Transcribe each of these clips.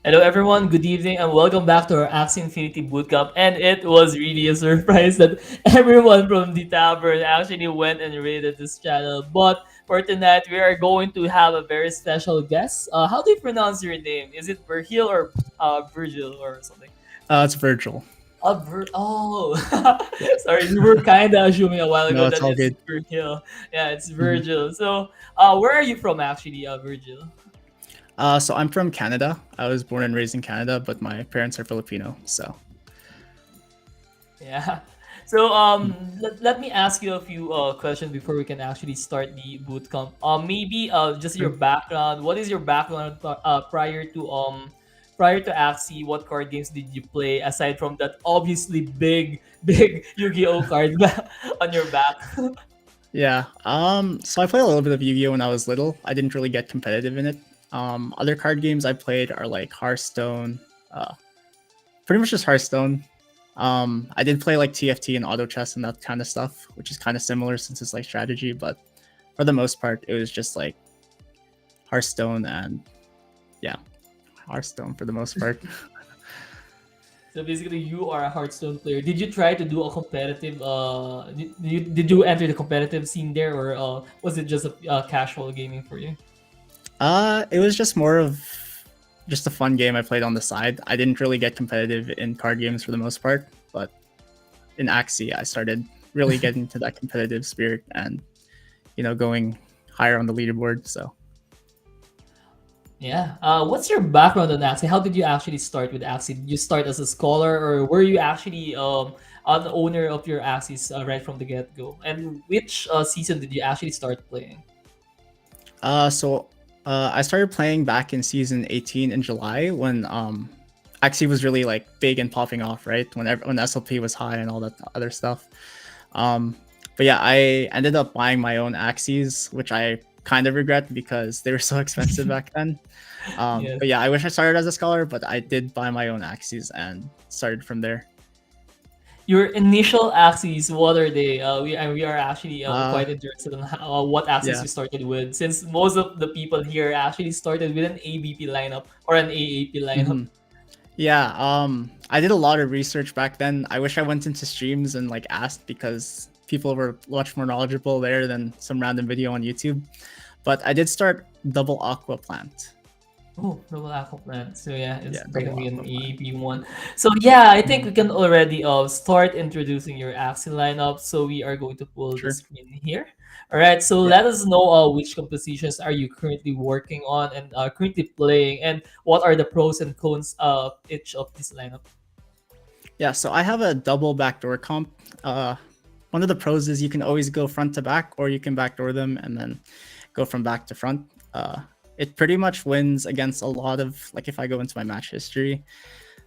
Hello, everyone. Good evening, and welcome back to our Axie Infinity Bootcamp. And it was really a surprise that everyone from the tavern actually went and raided this channel. But for tonight, we are going to have a very special guest. How do you pronounce your name? Is it Vergil or Virgil or something? It's Virgil. Oh, Yeah. sorry, we were kind of assuming a while ago No, it's that all it's good. Virgil. Yeah, it's Mhm. Virgil. So, where are you from, actually, Virgil? So I'm from Canada. I was born and raised in Canada, but my parents are Filipino. So Yeah. So mm, let me ask you a few questions before we can actually start the bootcamp. Maybe just your sure. background. What is your background prior to Axie? What card games did you play aside from that obviously big Yu-Gi-Oh card on your back? Yeah. So I played a little bit of Yu-Gi-Oh when I was little. I didn't really get competitive in it. Other card games I played are like Hearthstone. Uh, Pretty much just Hearthstone. I did play like TFT and auto chess and that kind of stuff, which is kind of similar since it's like strategy, but for the most part, it was just like Hearthstone and yeah, Hearthstone for the most part. So basically, you are a Hearthstone player. Did you try to do a competitive? Did you enter the competitive scene there, or was it just a casual gaming for you? It was just more of just a fun game I played on the side. I didn't really get competitive in card games for the most part, but in Axie, I started really getting to that competitive spirit and going higher on the leaderboard. So Yeah. What's your background on Axie? How did you actually start with Axie? Did you start as a scholar, or were you actually an owner of your Axies right from the get go? And which season did you actually start playing? I started playing back in season 18 in July when Axie was really like big and popping off, right? When SLP was high and all that other stuff. Um, but yeah, I ended up buying my own Axies, which I kind of regret because they were so expensive back then. Yes. But yeah, I wish I started as a scholar, but I did buy my own Axies and started from there. Your initial Axies, what are they? We are actually Uh, quite interested in what Axies yeah. you started with, since most of the people here actually started with an ABP lineup or an AAP lineup. hmm Yeah, I did a lot of research back then. I wish I went into streams and like asked because people were much more knowledgeable there than some random video on YouTube. But I did start double aqua plant. Oh, double apple plant. So yeah, it's Yeah, double technically an aqua plant. AAP one. So yeah, I think Mhm. we can already start introducing your Axie lineup. So we are going to pull the Sure. screen here. All right. So Yep. let us know which compositions are you currently working on and currently playing, and what are the pros and cons of each of this lineup. Yeah, so I have a double backdoor comp. One of the pros is you can always go front to back, or you can backdoor them and then go from back to front. It pretty much wins against a lot of like if I go into my match history,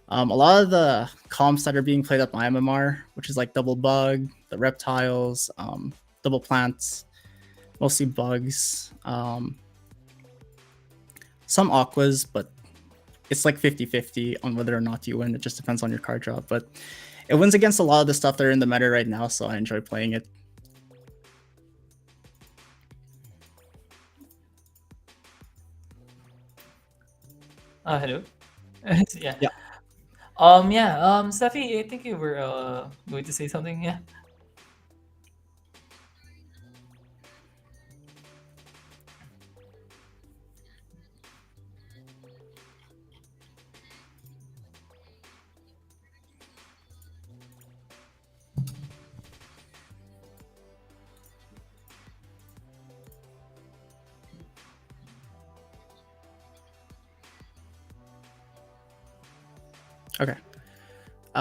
a lot of the comps that are being played up my MMR, which is like double bug, the reptiles, double plants, mostly bugs, some aquas, but it's like 50-50 on whether or not you win. It just depends on your card drop. But it wins against a lot of the stuff that are in the meta right now, so I enjoy playing it. Hello. Yeah. Yeah. Yeah. Steffi, I think you were going to say something. Yeah. Okay.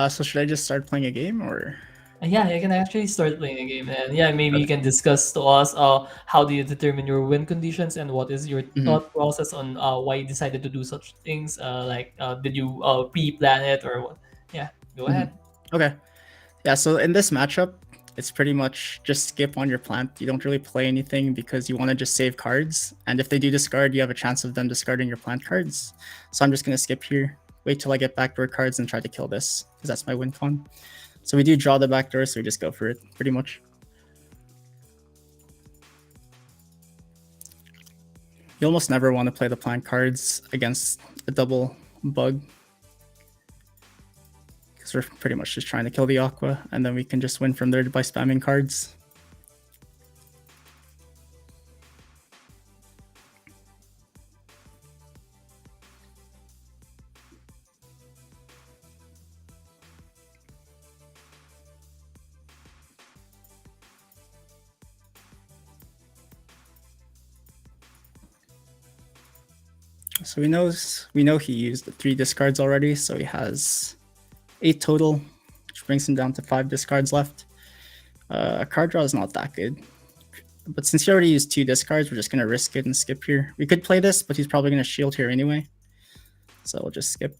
So should I just start playing a game or? Yeah, you can actually start playing a game, and yeah, maybe you Okay. can discuss to us how do you determine your win conditions, and what is your hmm thought process on why you decided to do such things. Like, did you pre-plan it or what? Yeah, go hmm ahead. Okay. Yeah. So in this matchup, it's pretty much just skip on your plant. You don't really play anything because you want to just save cards. And if they do discard, you have a chance of them discarding your plant cards. So I'm just gonna skip here. Wait till I get backdoor cards and try to kill this because that's my win con. So we do draw the backdoor, so we just go for it pretty much. You almost never want to play the plant cards against a double bug. Because we're pretty much just trying to kill the Aqua, and then we can just win from there by spamming cards. So we know he used the 3 discards already, so he has 8 total, which brings him down to 5 discards left. Card draw is not that good, but since he already used 2 discards, we're just gonna risk it and skip here. We could play this, but he's probably gonna shield here anyway, so we'll just skip.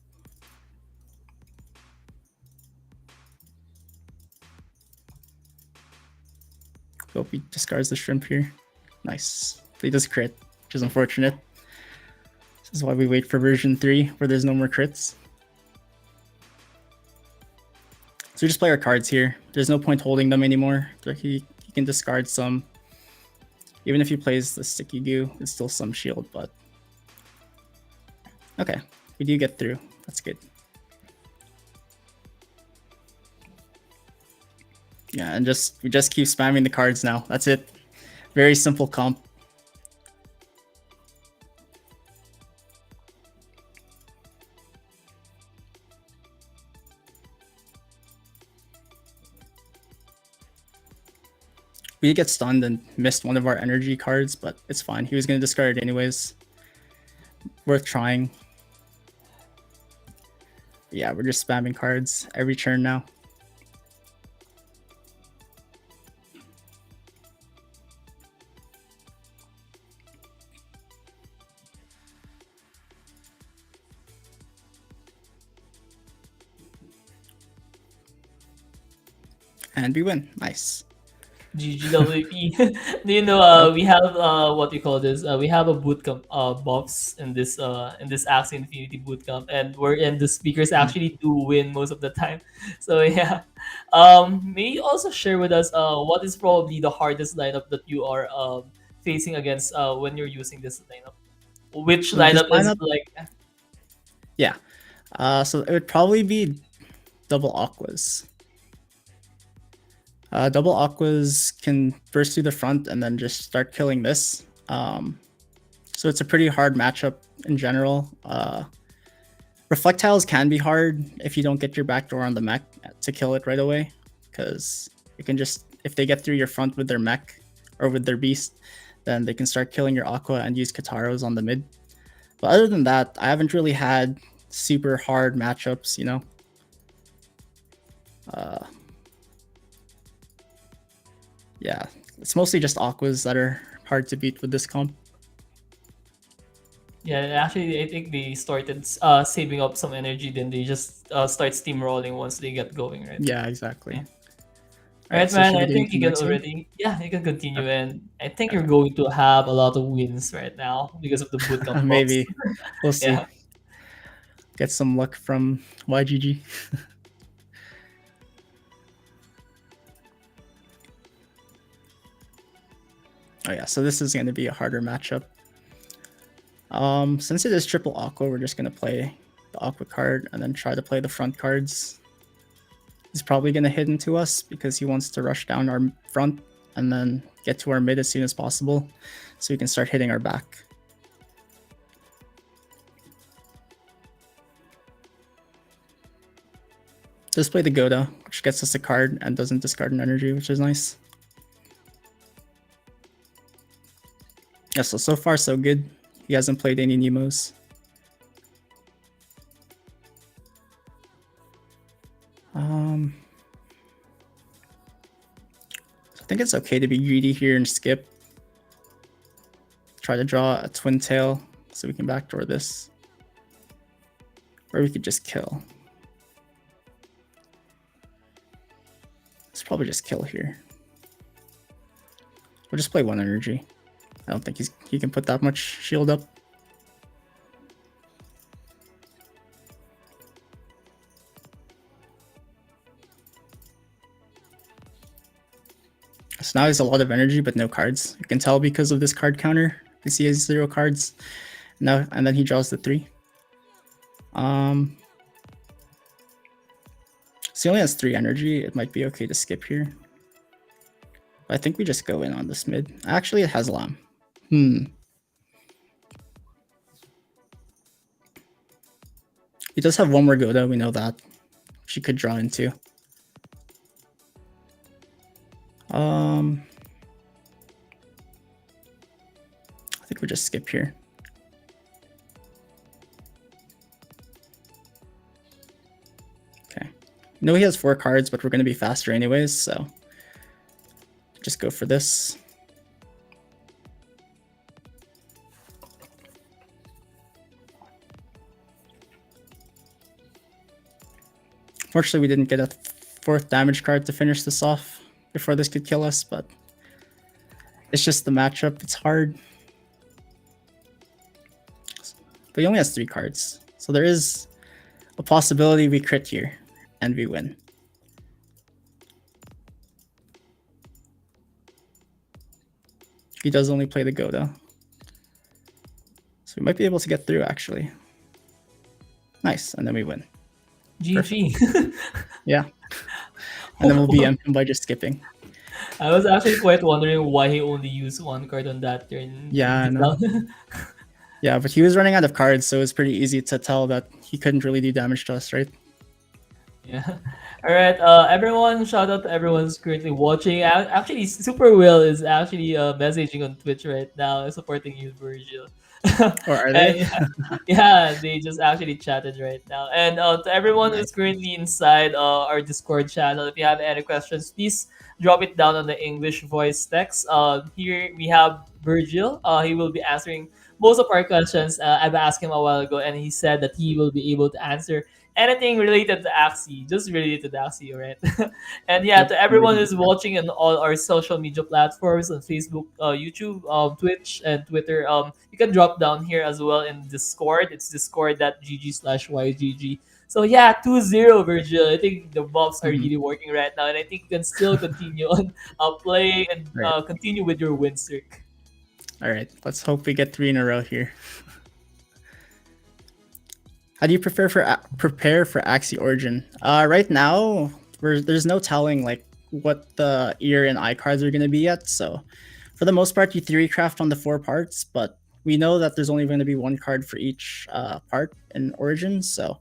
Hope he discards the shrimp here. Nice. But he does crit, which is unfortunate. This is why we wait for version 3, where there's no more crits. So we just play our cards here. There's no point holding them anymore. He can discard some. Even if he plays the sticky goo, it's still some shield, but... Okay, we do get through. That's good. Yeah, and we just keep spamming the cards now. That's it. Very simple comp. We get stunned and missed one of our energy cards, but it's fine. He was going to discard it anyways. Worth trying. But yeah, we're just spamming cards every turn now. And we win. Nice. GGWP. Do you know we have what we call this? We have a bootcamp buffs in this Axie Infinity Bootcamp, and wherein the speakers actually do win most of the time. So yeah. May you also share with us what is probably the hardest lineup that you are facing against when you're using this lineup? Which With this lineup is lineup? like Yeah. So it would probably be double aquas. Double aquas can burst through the front and then just start killing this. So it's a pretty hard matchup in general. Reflectiles can be hard if you don't get your backdoor on the mech to kill it right away, because you can just, if they get through your front with their mech or with their beast, then they can start killing your aqua and use Kataros on the mid. But other than that, I haven't really had super hard matchups, you know. Yeah, it's mostly just aquas that are hard to beat with this comp. yeah, actually, I think they started saving up some energy, then they just start steamrolling once they get going, right? Yeah, exactly. Yeah. All Alright, right, so man. should we I get think into you the can next one? already. Yeah, you can continue, Okay. and I think you're Okay. going to have a lot of wins right now because of the bootcamp buffs. Maybe. We'll see. Yeah. Get some luck from YGG. Oh yeah, so this is going to be a harder matchup. Since it is triple aqua, we're just going to play the aqua card and then try to play the front cards. He's probably going to hit into us because he wants to rush down our front and then get to our mid as soon as possible so we can start hitting our back. Just play the Goda, which gets us a card and doesn't discard an energy, which is nice. Yeah, so far so good. He hasn't played any Nemos. I think it's okay to be greedy here and skip. Try to draw a twin tail so we can backdoor this. Or we could just kill. Let's probably just kill here. We'll just play one energy. I don't think he can put that much shield up. So now he has a lot of energy but no cards. You can tell because of this card counter. You see he has 0 cards. Now and then he draws the 3. Um, so he only has 3 energy. It might be okay to skip here. But I think we just go in on this mid. Actually, it has lamb. He does have one more Goda, we know that. She could draw into. I think we just skip here. Okay. We know he has 4 cards, but we're going to be faster anyways, so just go for this. Fortunately, we didn't get a 4th damage card to finish this off before this could kill us, but it's just the matchup. It's hard. But he only has 3 cards, so there is a possibility we crit here and we win. He does only play the Goda, so we might be able to get through actually. Nice, and then we win. GG. Yeah. And then we'll BM him by just skipping. I was actually quite wondering why he only used 1 card on that turn. Yeah, I know. Yeah, but he was running out of cards, so it was pretty easy to tell that he couldn't really do damage to us, right? Yeah. All right. Everyone, shout out to everyone who's currently watching. Actually, Superwhale is actually messaging on Twitch right now, supporting you, Vergil. Or are And they? yeah, they just actually chatted right now. And to everyone who's currently inside our Discord channel, if you have any questions, please drop it down on the English voice text. Here we have Vergil. He will be answering most of our questions. I've asked him a while ago, and he said that he will be able to answer anything related to Axie, just related to Axie, right? And yeah, Yep. to everyone who's watching on all our social media platforms on Facebook, YouTube, Twitch, and Twitter, you can drop down here as well in Discord. It's discord.gg/YGG. So yeah, 2-0 Vergil. I think the buffs are Mhm. really working right now, and I think you can still continue on playing and Right. continue with your win streak. All right. Let's hope we get 3 in a row here. How do you prepare for Axie Origin? Right now, there's no telling like what the ear and eye cards are going to be yet. So, for the most part, you theory craft on the 4 parts, but we know that there's only going to be 1 card for each part in Origin. So,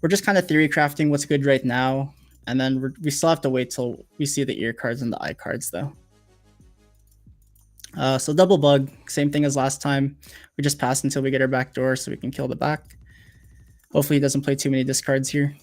we're just kind of theory crafting what's good right now, and then we still have to wait till we see the ear cards and the eye cards, though. So double bug, same thing as last time. We just pass until we get our back door so we can kill the back. Hopefully he doesn't play too many discards here.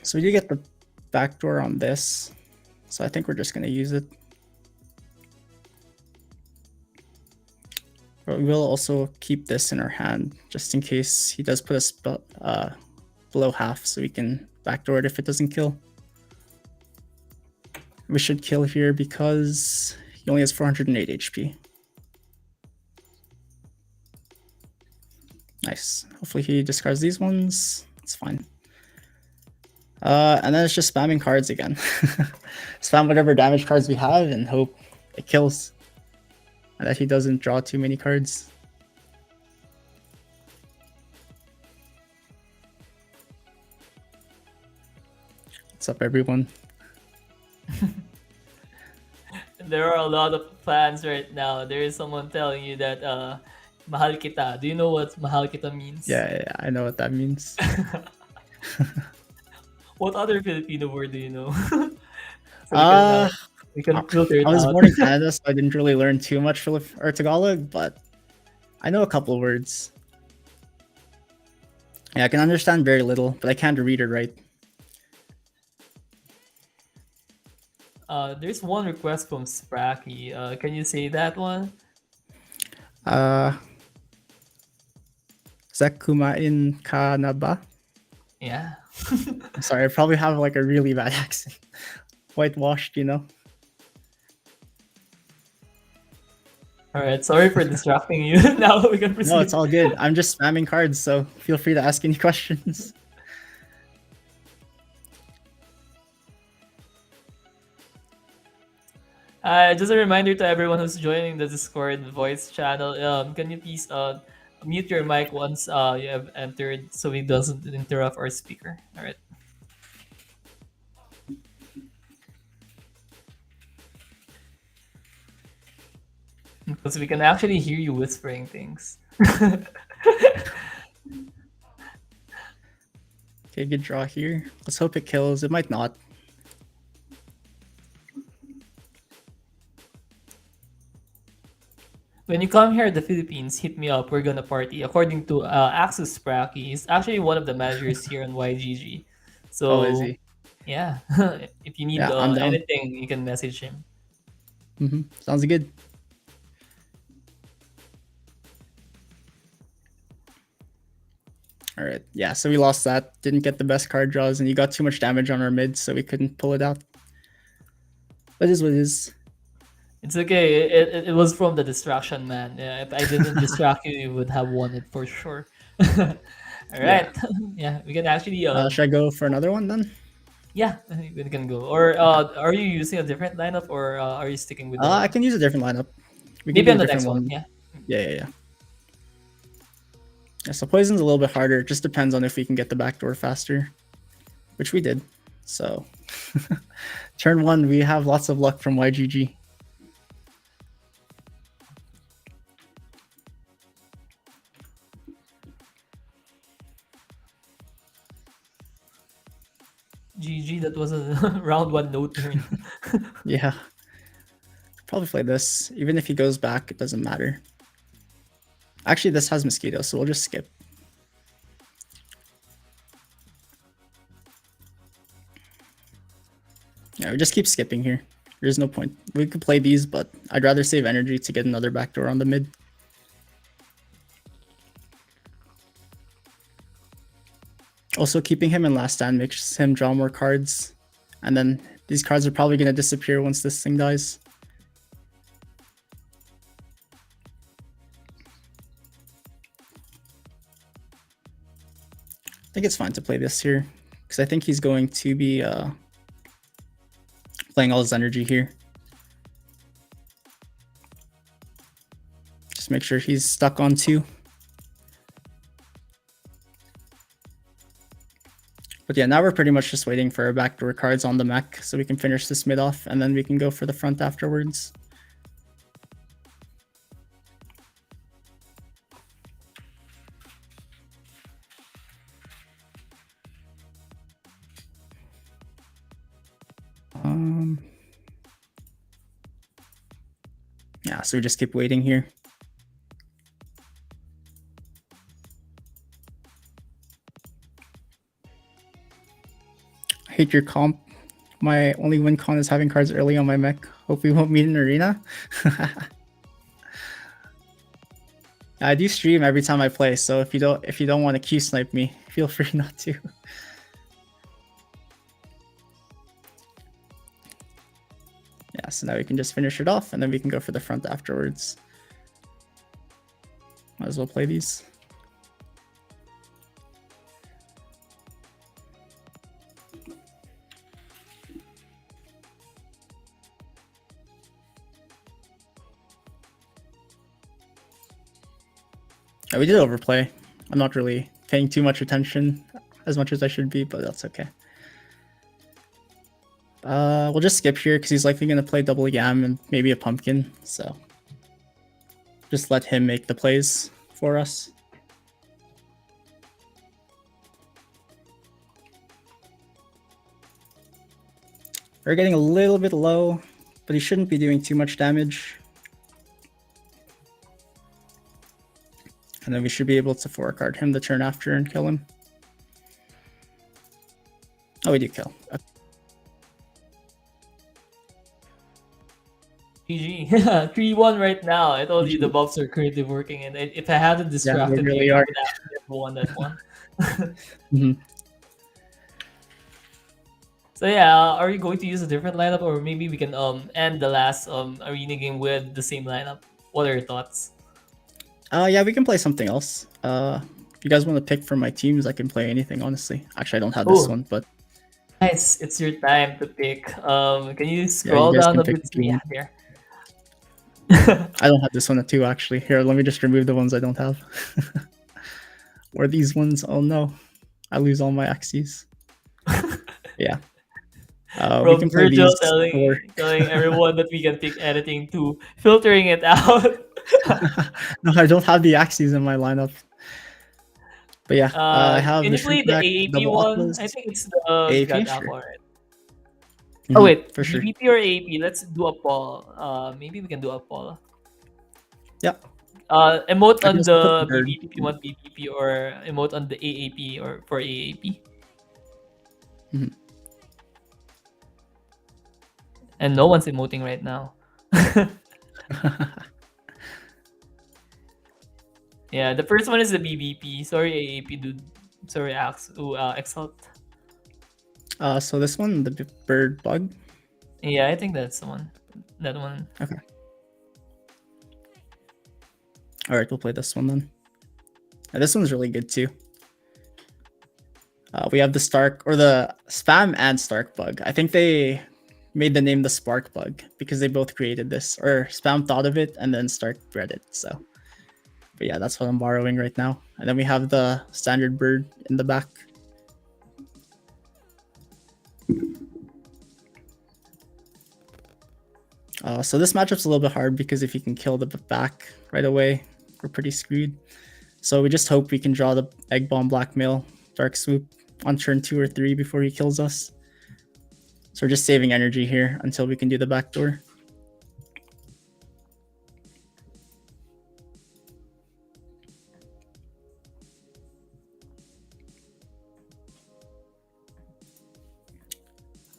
So we do get the back door on this. So I think we're just going to use it. But we will also keep this in our hand just in case he does put us below half so we can backdoor it if it doesn't kill. We should kill here because he only has 408 HP. Nice. Hopefully he discards these ones. It's fine. And then it's just spamming cards again. Spam whatever damage cards we have and hope it kills. And that he doesn't draw too many cards. What's up, everyone? There are a lot of fans right now. There is someone telling you that mahal kita. Do you know what mahal kita means? Yeah, I know what that means. What other Filipino word do you know? So we can filter it I was out. born in Canada, so I didn't really learn too much or Tagalog, but I know a couple words. Yeah, I can understand very little, but I can't read or write. There's one request from Spracky. Can you say that one? Zach, kumain ka na ba? Yeah. I'm sorry, I probably have like a really bad accent. Whitewashed, you know? All right, sorry for distracting you. Now we can No, it's proceed. all good. I'm just spamming cards, so feel free to ask any questions. Just a reminder to everyone who's joining the Discord voice channel. Can you please mute your mic once you have entered so it doesn't interrupt our speaker. All right, because we can actually hear you whispering things. Okay, good draw here. Let's hope it kills. It might not. When you come here to the Philippines, hit me up. We're gonna party. According to Axis Spracky, he's actually one of the managers here on YGG. Oh, is So he? yeah, if you need Yeah, I'm down. anything, you can message him. Sounds good. All right. Yeah, so we lost that. Didn't get the best card draws, and you got too much damage on our mid, so we couldn't pull it out. But it is what it is. It's okay. It was from the distraction, man. Yeah, if I didn't distract you, you would have won it for sure. All Yeah. right. Yeah, we can actually Should I go for another one then? yeah, we can go. Or Okay. are you using a different lineup, or are you sticking with I the can use a different lineup. We can maybe do on a the different next one? one. Yeah. Yeah. Yeah, so poison's a little bit harder. It just depends on if we can get the backdoor faster, which we did. So turn one, we have lots of luck from YGG. GG, that was a round one no turn. Yeah. Probably play this. Even if he goes back, it doesn't matter. Actually, this has mosquito, so we'll just skip. Yeah, we just keep skipping here. There's no point. We could play these, but I'd rather save energy to get another backdoor on the mid. Also, keeping him in last stand makes him draw more cards. And then these cards are probably going to disappear once this thing dies. I think it's fine to play this here, because I think he's going to be playing all his energy here. Just make sure he's stuck on 2. But yeah, now we're pretty much just waiting for our backdoor cards on the mech so we can finish this mid off, and then we can go for the front afterwards. Yeah, so we just keep waiting here. I hate your comp. My only win con is having cards early on my mech. Hope we won't meet in arena. I do stream every time I play, so if you don't want to Q snipe me, feel free not to. Yeah, so now we can just finish it off, and then we can go for the front afterwards. Might as well play these. Yeah, we did overplay. I'm not really paying too much attention as much as I should be, but that's okay. We'll just skip here because he's likely going to play double yam and maybe a pumpkin, so just let him make the plays for us. We're getting a little bit low, but he shouldn't be doing too much damage. And then we should be able to 4-card him the turn after and kill him. Oh, we do kill. Okay. GG. 3-1 right now. I told you the buffs are currently working, and if I hadn't distracted they really you, you are. would actually have won that one. So yeah, are you going to use a different lineup, or maybe we can end the last arena game with the same lineup? What are your thoughts? Yeah, we can play something else. If you guys want to pick from my teams, I can play anything, honestly. Actually, I don't have this Oh, one, but nice. It's your time to pick. Can you yeah, you scroll guys down can a pick bit? if you Yeah, want. here. I don't have this one too, actually. Here, let me just remove the ones I don't have. Or these ones. Oh no, I lose all my Axies. Yeah. We From can play Vergil these four. telling everyone that we can pick anything to filtering it out. No, I don't have the Axies in my lineup. But yeah, I have Can the you play the Shrinkback, AAP Double one? I Atlas, think it's the AAP, God sure. Apple, right? Oh wait, For sure. BBP or AAP? Let's do a poll. Maybe we can do a poll. Yeah, Emote I can on also put the the bird. BBP if you want BBP, or emote on the AAP or for AAP. Mhm. And no one's emoting right now. Yeah, the first one is the BBP. Sorry, AAP dude. Sorry, Exalt. So this one, the bird bug. Yeah, I think that's the one. That one. Okay. All right, we'll play this one then. And this one's really good too. We have the Stark or the Spam and Stark bug. I think they made the name the Spark bug because they both created this, or Spam thought of it and then Stark bred it. So, but yeah, that's what I'm borrowing right now. And then we have the standard bird in the back. So this matchup's a little bit hard because if you can kill the back right away, we're pretty screwed. So we just hope we can draw the Egg Bomb Blackmail Dark Swoop on turn 2 or 3 before he kills us. So we're just saving energy here until we can do the backdoor.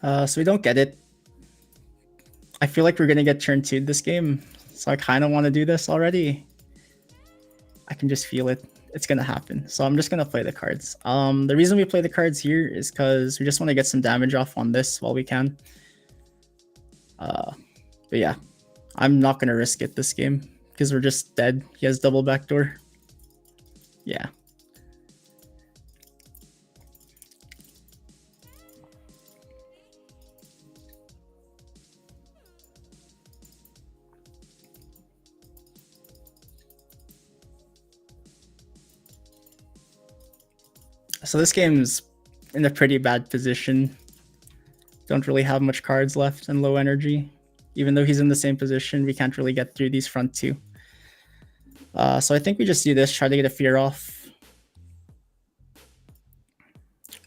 So we don't get it. I feel like we're going to get turn 2 this game. So I kind of want to do this already. I can just feel it. It's going to happen. So I'm just going to play the cards. The reason we play the cards here is because we just want to get some damage off on this while we can. But yeah, I'm not going to risk it this game because we're just dead. He has double backdoor. Yeah. So this game's in a pretty bad position. Don't really have much cards left and low energy. Even though he's in the same position, we can't really get through these front two. So I think we just do this, try to get a fear off.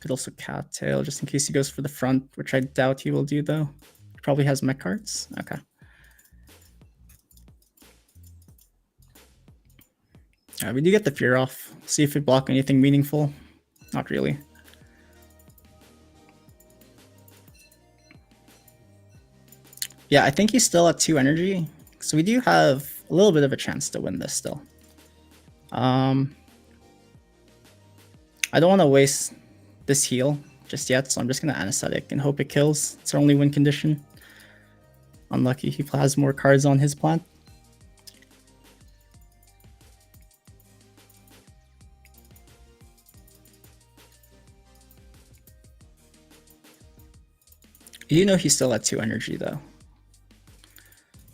Could also cattail just in case he goes for the front, which I doubt he will do though. He probably has mech cards. Okay. We do get the fear off. See if we block anything meaningful. Not really. Yeah, I think he's still at 2 energy. So we do have a little bit of a chance to win this still. I don't want to waste this heal just yet, so I'm just going to anesthetic and hope it kills. It's our only win condition. Unlucky, he has more cards on his plant. You know he's still at 2 energy though.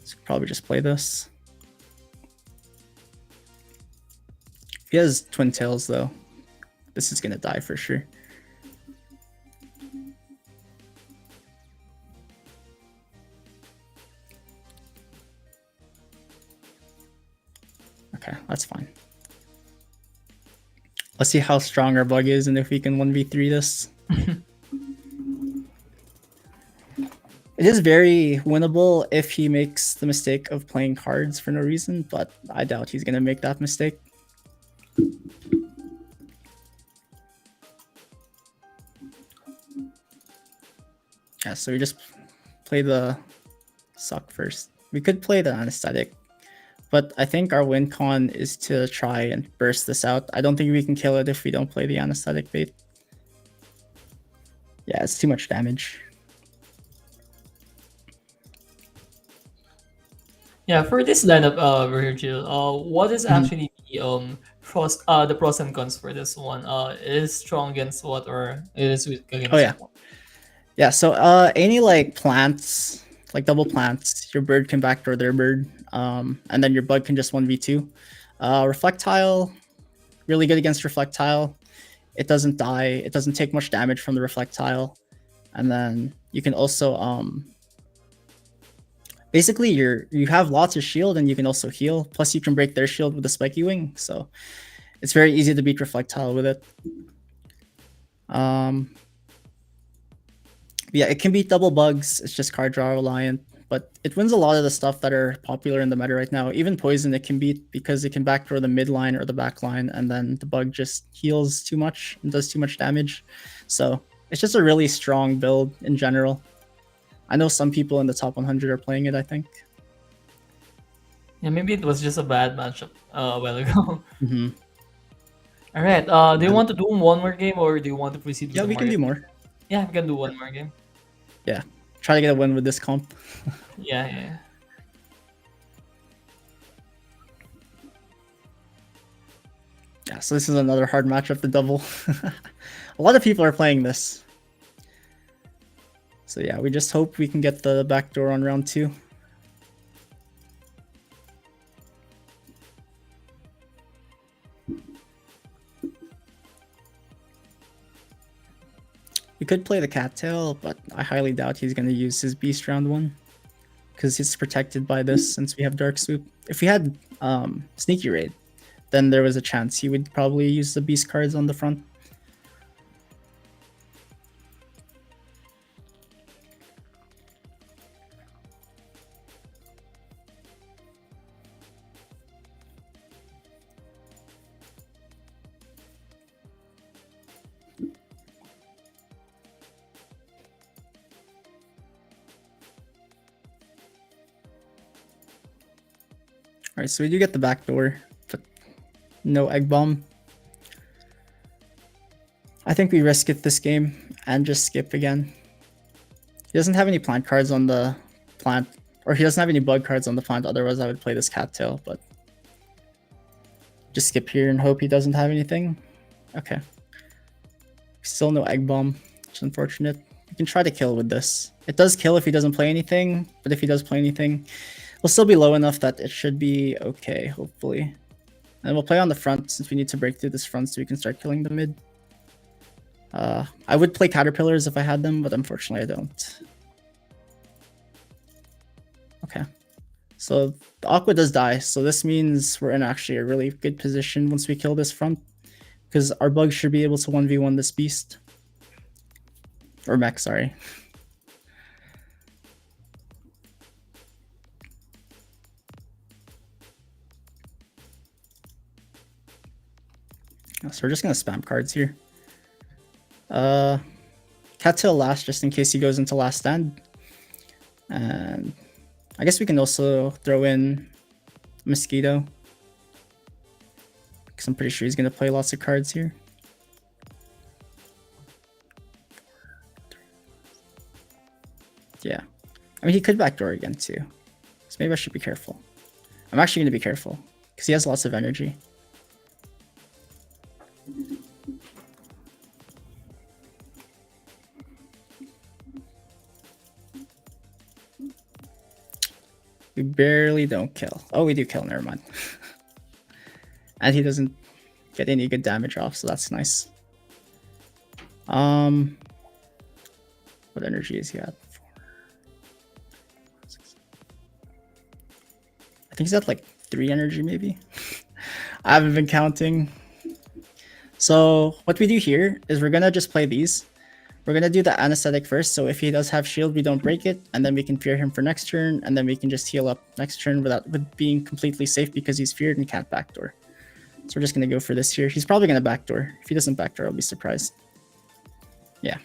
So probably just play this. He has Twin Tails though. This is gonna die for sure. Okay, that's fine. Let's see how strong our bug is and if we can 1v3 this. It is very winnable if he makes the mistake of playing cards for no reason, but I doubt he's going to make that mistake. Yeah, so we just play the suck first. We could play the anesthetic, but I think our win con is to try and burst this out. I don't think we can kill it if we don't play the anesthetic bait. Yeah, it's too much damage. Yeah, for this lineup, Virgil, what is Mhm. actually the pros and cons for this one? It is strong against what, or it is weak Oh against yeah, what? yeah. So any like plants, like double plants, your bird can backdoor their bird, and then your bug can just 1v2. Reflectile, really good against Reflectile. It doesn't die. It doesn't take much damage from the Reflectile, and then you can also basically you have lots of shield and you can also heal. Plus you can break their shield with the spiky wing, so it's very easy to beat Reflectile with it. Um, yeah, it can beat double bugs. It's just card draw reliant, but it wins a lot of the stuff that are popular in the meta right now. Even poison it can beat because it can backdoor the mid line or the back line, and then the bug just heals too much and does too much damage. So it's just a really strong build in general. I know some people in the top 100 are playing it. I think. Yeah, maybe it was just a bad matchup a while ago. Mm-hmm. All right. Do you And want to do one more game, or do you want to proceed with yeah, the we can market? do more. Yeah, we can do one more game. Yeah, try to get a win with this comp. Yeah, yeah. Yeah, so this is another hard matchup to double. A lot of people are playing this. So yeah, we just hope we can get the backdoor on round 2. We could play the cattail, but I highly doubt he's going to use his beast round 1. Because he's protected by this since we have Dark Swoop. If we had Sneaky Raid, then there was a chance he would probably use the beast cards on the front. Alright, so we do get the back door, but no egg bomb. I think we risk it this game and just skip again. He doesn't have any plant cards on the plant, or he doesn't have any bug cards on the plant, otherwise I would play this cattail, but just skip here and hope he doesn't have anything. Okay. Still no egg bomb, which is unfortunate. We can try to kill with this. It does kill if he doesn't play anything, but if he does play anything, we'll still be low enough that it should be okay, hopefully. And we'll play on the front since we need to break through this front so we can start killing the mid. I would play Caterpillars if I had them, but unfortunately I don't. Okay. So the Aqua does die, so this means we're in actually a really good position once we kill this front. Because our bug should be able to 1v1 this beast. Or mech, sorry. So we're just gonna spam cards here. Cattail last just in case he goes into last stand. And I guess we can also throw in Mosquito. Because I'm pretty sure he's gonna play lots of cards here. Yeah. I mean, he could backdoor again too. So maybe I should be careful. I'm actually gonna be careful. Because he has lots of energy. We barely don't kill. Oh, we do kill, never mind. And he doesn't get any good damage off, so that's nice. What energy is he at? I think he's at like 3 energy maybe. I haven't been counting. So what we do here is we're gonna just play these. We're gonna do the anesthetic first, so if he does have shield, we don't break it, and then we can fear him for next turn, and then we can just heal up next turn without being completely safe because he's feared and can't backdoor. So we're just gonna go for this here. He's probably gonna backdoor. If he doesn't backdoor, I'll be surprised. Yeah.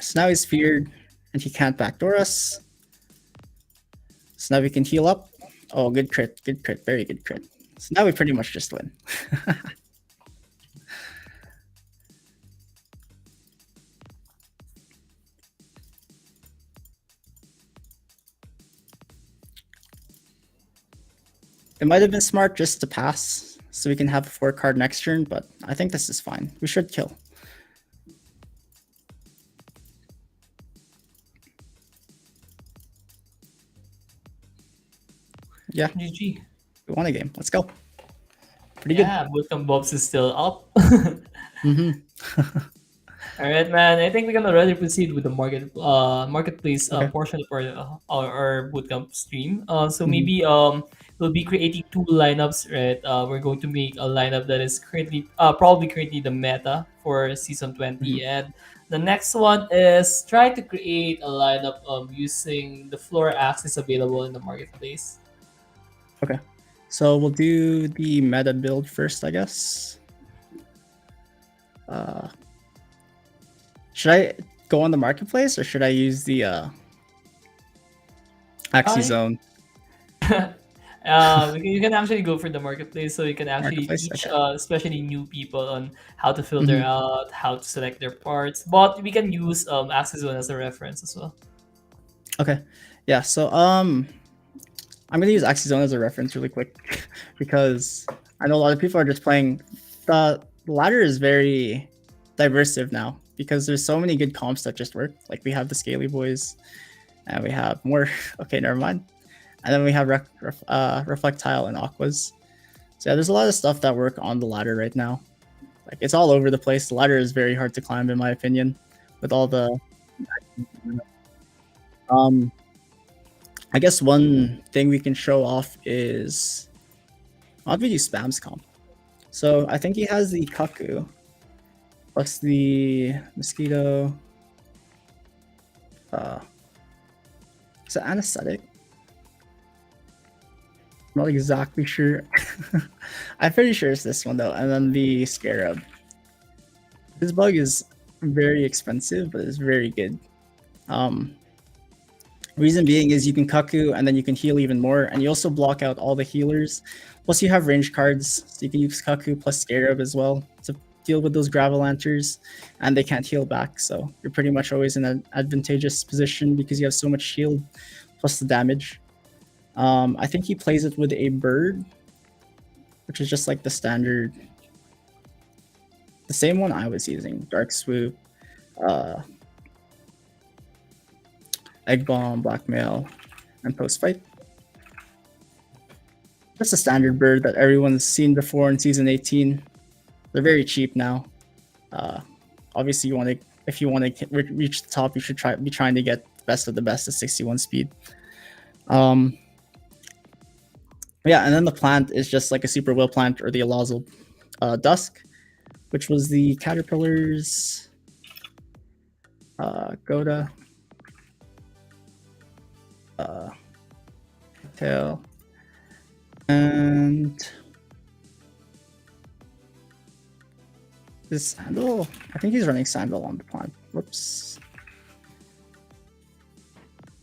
So now he's feared and he can't backdoor us. So now we can heal up. Oh, good crit, very good crit. So now we pretty much just win. It might have been smart just to pass, so we can have a 4 card next turn, but I think this is fine. We should kill. Yeah, GG. we won a game. Let's go. Pretty good. Yeah, Bootcamp Bobs is still up. Mm-hmm. All right, man. I think we can already proceed with the marketplace Okay. portion of our bootcamp stream. So Mm-hmm. maybe we'll be creating two lineups, right? We're going to make a lineup that is currently probably currently the meta for season Mm-hmm. 20, and the next one is try to create a lineup using the floor access available in the marketplace. Okay. So we'll do the meta build first, I guess. Should I go on the marketplace or should I use the Axie Uh, Zone you can actually go for the marketplace, so you can actually marketplace? teach, Okay. especially new people, on how to filter Mm-hmm. out, how to select their parts. But we can use Access One as a reference as well. Okay. Yeah. So I'm gonna use Axie Zone as a reference really quick because I know a lot of people are just playing. The ladder is very diversive now because there's so many good comps that just work. Like we have the Scaly Boys, and we have more. Okay, never mind. And then we have Reflectile and Aquas. So yeah, there's a lot of stuff that work on the ladder right now. Like it's all over the place. The ladder is very hard to climb, in my opinion, with all the. Um, I guess one thing we can show off is I'll do Spam's comp. So I think he has the Kaku plus the Mosquito. Is it anesthetic? I'm not exactly sure. I'm pretty sure it's this one though. And then the Scarab. This bug is very expensive, but it's very good. Reason being is you can Kaku and then you can heal even more, and you also block out all the healers. Plus you have range cards, so you can use Kaku plus Scarab as well to deal with those Gravelanters, and they can't heal back, so you're pretty much always in an advantageous position because you have so much shield plus the damage. I think he plays it with a bird, which is just like the standard, the same one I was using, Dark Swoop, Egg Bomb, Blackmail, and Post Fight. Just a standard bird that everyone's seen before in Season 18. They're very cheap now. Obviously, if you want to reach the top, you should be trying to get the best of the best at 61 speed. Yeah, and then the plant is just like a Superwhale plant or the Alazal Dusk, which was the Caterpillars, Goda, Tail, and is Sandal. I think he's running Sandal on the plant. Whoops.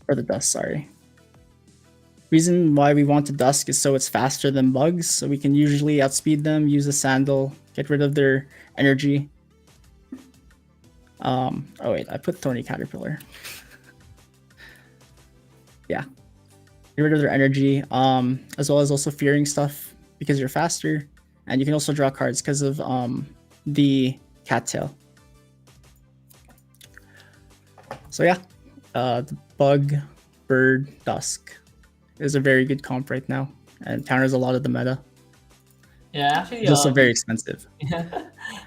Or the Dust, sorry. Reason why we want the Dusk is so it's faster than bugs, so we can usually outspeed them, use a Sandal, get rid of their energy. Oh wait, I put Thorny Caterpillar. Yeah. Get rid of their energy, as well as also fearing stuff because you're faster, and you can also draw cards because of the Cattail. So yeah, the Bug, Bird, Dusk is a very good comp right now and counters a lot of the meta. Yeah, actually, It's also very expensive.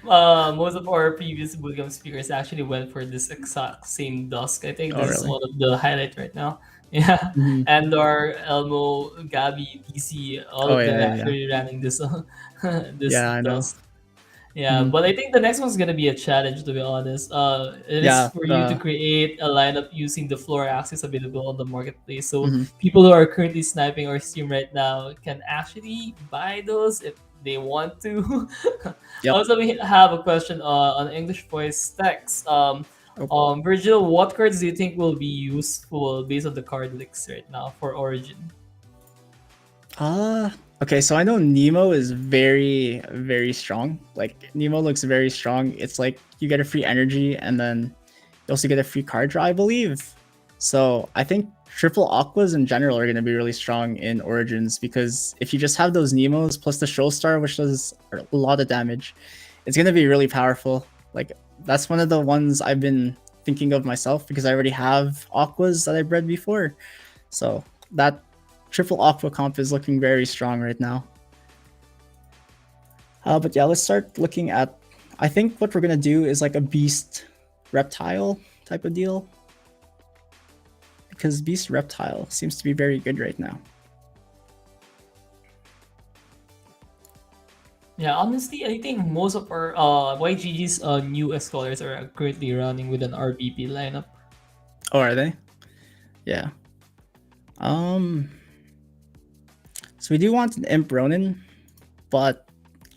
most of our previous bootcamp speakers actually went for this exact same dusk. I think Oh this is really? one of the highlight right now. Yeah, Mm-hmm. and our Elmo, Gabby, DC, all Oh of them yeah. actually running this this Yeah, I know. dusk. Yeah, Mm-hmm. but I think the next one's gonna be a challenge, to be honest. It is Yeah. for you to create a lineup using the floor access available on the marketplace. So Mm-hmm. people who are currently sniping our stream right now can actually buy those if they want to. Yep. Also, we have a question on English voice text. Oh. Vergil, what cards do you think will be useful based on the card leaks right now for Origin? Okay, so I know Nemo is very, very strong. Like Nemo looks very strong. It's like you get a free energy and then you also get a free card draw, I believe. So I think triple aquas in general are going to be really strong in Origins, because if you just have those Nemos plus the Shoal Star, which does a lot of damage, it's going to be really powerful. Like, that's one of the ones I've been thinking of myself, because I already have aquas that I bred before. So that triple aqua comp is looking very strong right now. But yeah, let's start looking at, I think what we're going to do is like a beast reptile type of deal, because beast reptile seems to be very good right now. Yeah, honestly, I think most of our YGG's new scholars are currently running with an RBP lineup. Oh, are they? Yeah. So we do want an Imp Ronin, but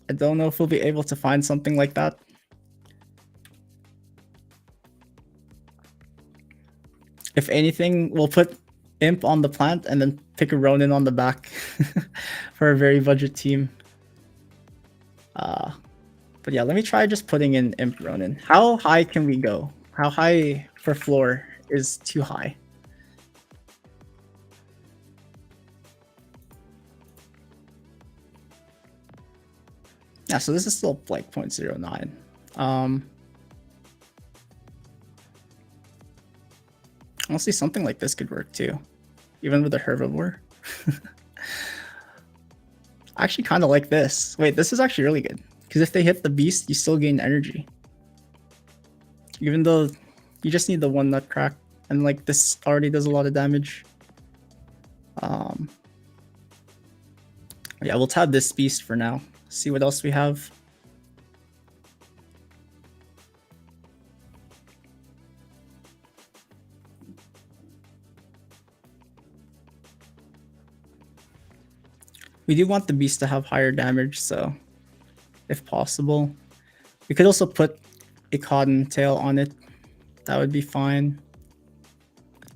I don't know if we'll be able to find something like that. If anything, we'll put Imp on the plant and then pick a Ronin on the back for a very budget team. But yeah, let me try just putting in Imp Ronin. How high can we go? How high for floor is too high? Yeah, so this is still like 0.09. Honestly, something like this could work too, even with a herbivore. I actually kind of like this. Wait, this is actually really good, because if they hit the beast, you still gain energy. Even though you just need the one nut crack, and like this already does a lot of damage. Yeah, we'll tab this beast for now. See what else we have. We do want the beast to have higher damage, so if possible. We could also put a cottontail on it. That would be fine.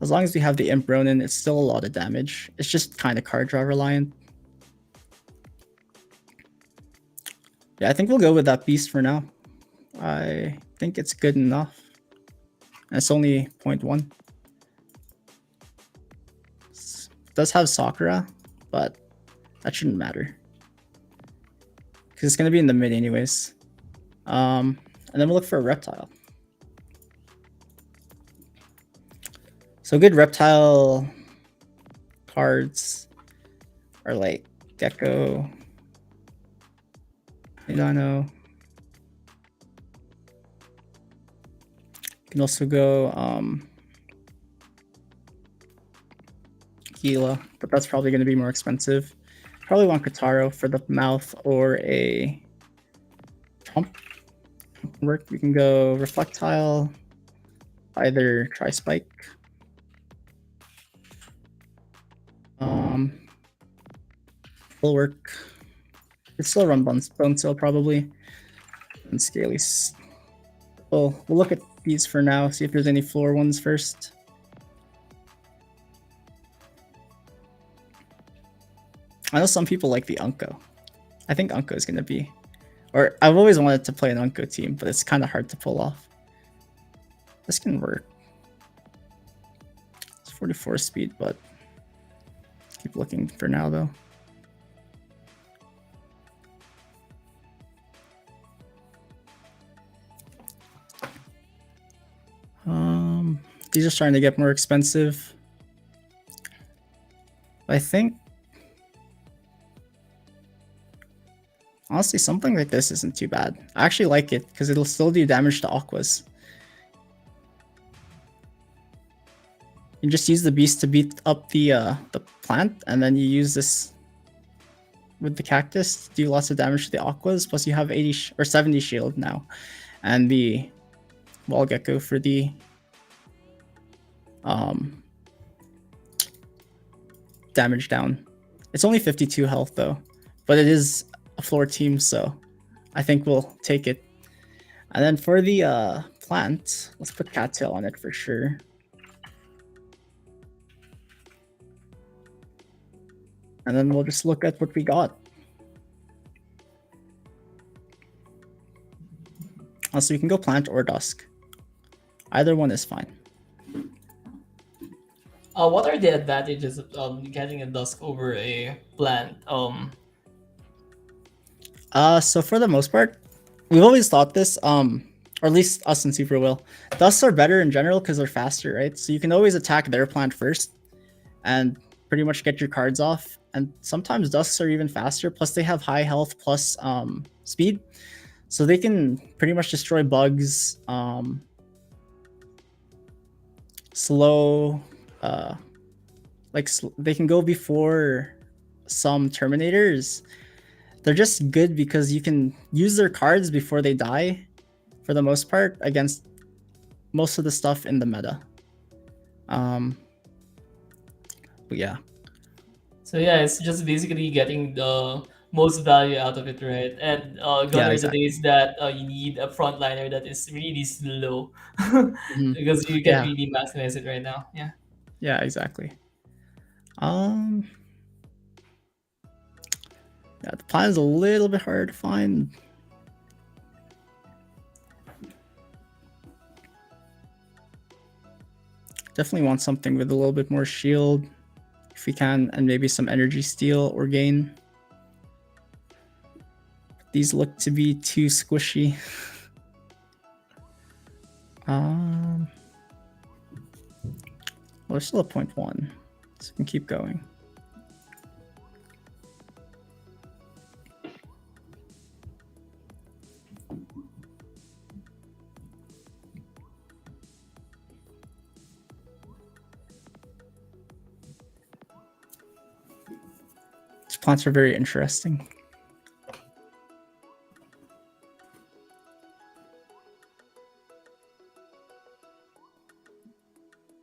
As long as we have the Imp Ronin, it's still a lot of damage. It's just kind of card draw reliant. Yeah, I think we'll go with that beast for now. I think it's good enough. And it's only 0.1. It does have Sakura, but that shouldn't matter, because it's going to be in the mid anyways. And then we'll look for a reptile. So good reptile cards are like Gecko, Milano. You can also go Gila, but that's probably going to be more expensive. Probably want Kataro for the mouth, or a Chomp. Work. We can go Reflectile, either Tri-Spike. Will work. It's still run Bone Sail probably. And Scaly. We'll look at these for now, see if there's any floor ones first. I know some people like the Unco. I think Unco is going to be... Or I've always wanted to play an Unco team, but it's kind of hard to pull off. This can work. It's 44 speed, but keep looking for now though. These are starting to get more expensive. I think honestly something like this isn't too bad. I actually like it because it'll still do damage to aquas. You just use the beast to beat up the plant, and then you use this with the cactus to do lots of damage to the aquas. Plus you have 80 or 70 shield now, and the wall gecko for the damage down. It's only 52 health though, but it is a floor team, so I think we'll take it. And then for the plant, let's put cattail on it for sure. And then we'll just look at what we got. Also, you can go plant or dusk. Either one is fine. What are the advantages of getting a dusk over a plant? So for the most part, we've always thought this, or at least us in Superwhale, dusts are better in general because they're faster, right? So you can always attack their plant first and pretty much get your cards off. And sometimes dusks are even faster. Plus, they have high health plus speed, so they can pretty much destroy bugs, slow, uh, they can go before some Terminators. They're just good because you can use their cards before they die, for the most part, against most of the stuff in the meta. Um, but yeah, So yeah, it's just basically getting the most value out of it, right? And gone yeah, are the exactly. days that you need a frontliner that is really slow Mhm. because you can Yeah, really maximize it right now. Yeah. yeah, exactly. Um, yeah, the plan is a little bit hard to find. Definitely want something with a little bit more shield if we can, and maybe some energy steal or gain. These look to be too squishy. Um, well, there's still a 0.1, so we can keep going. These plants are very interesting.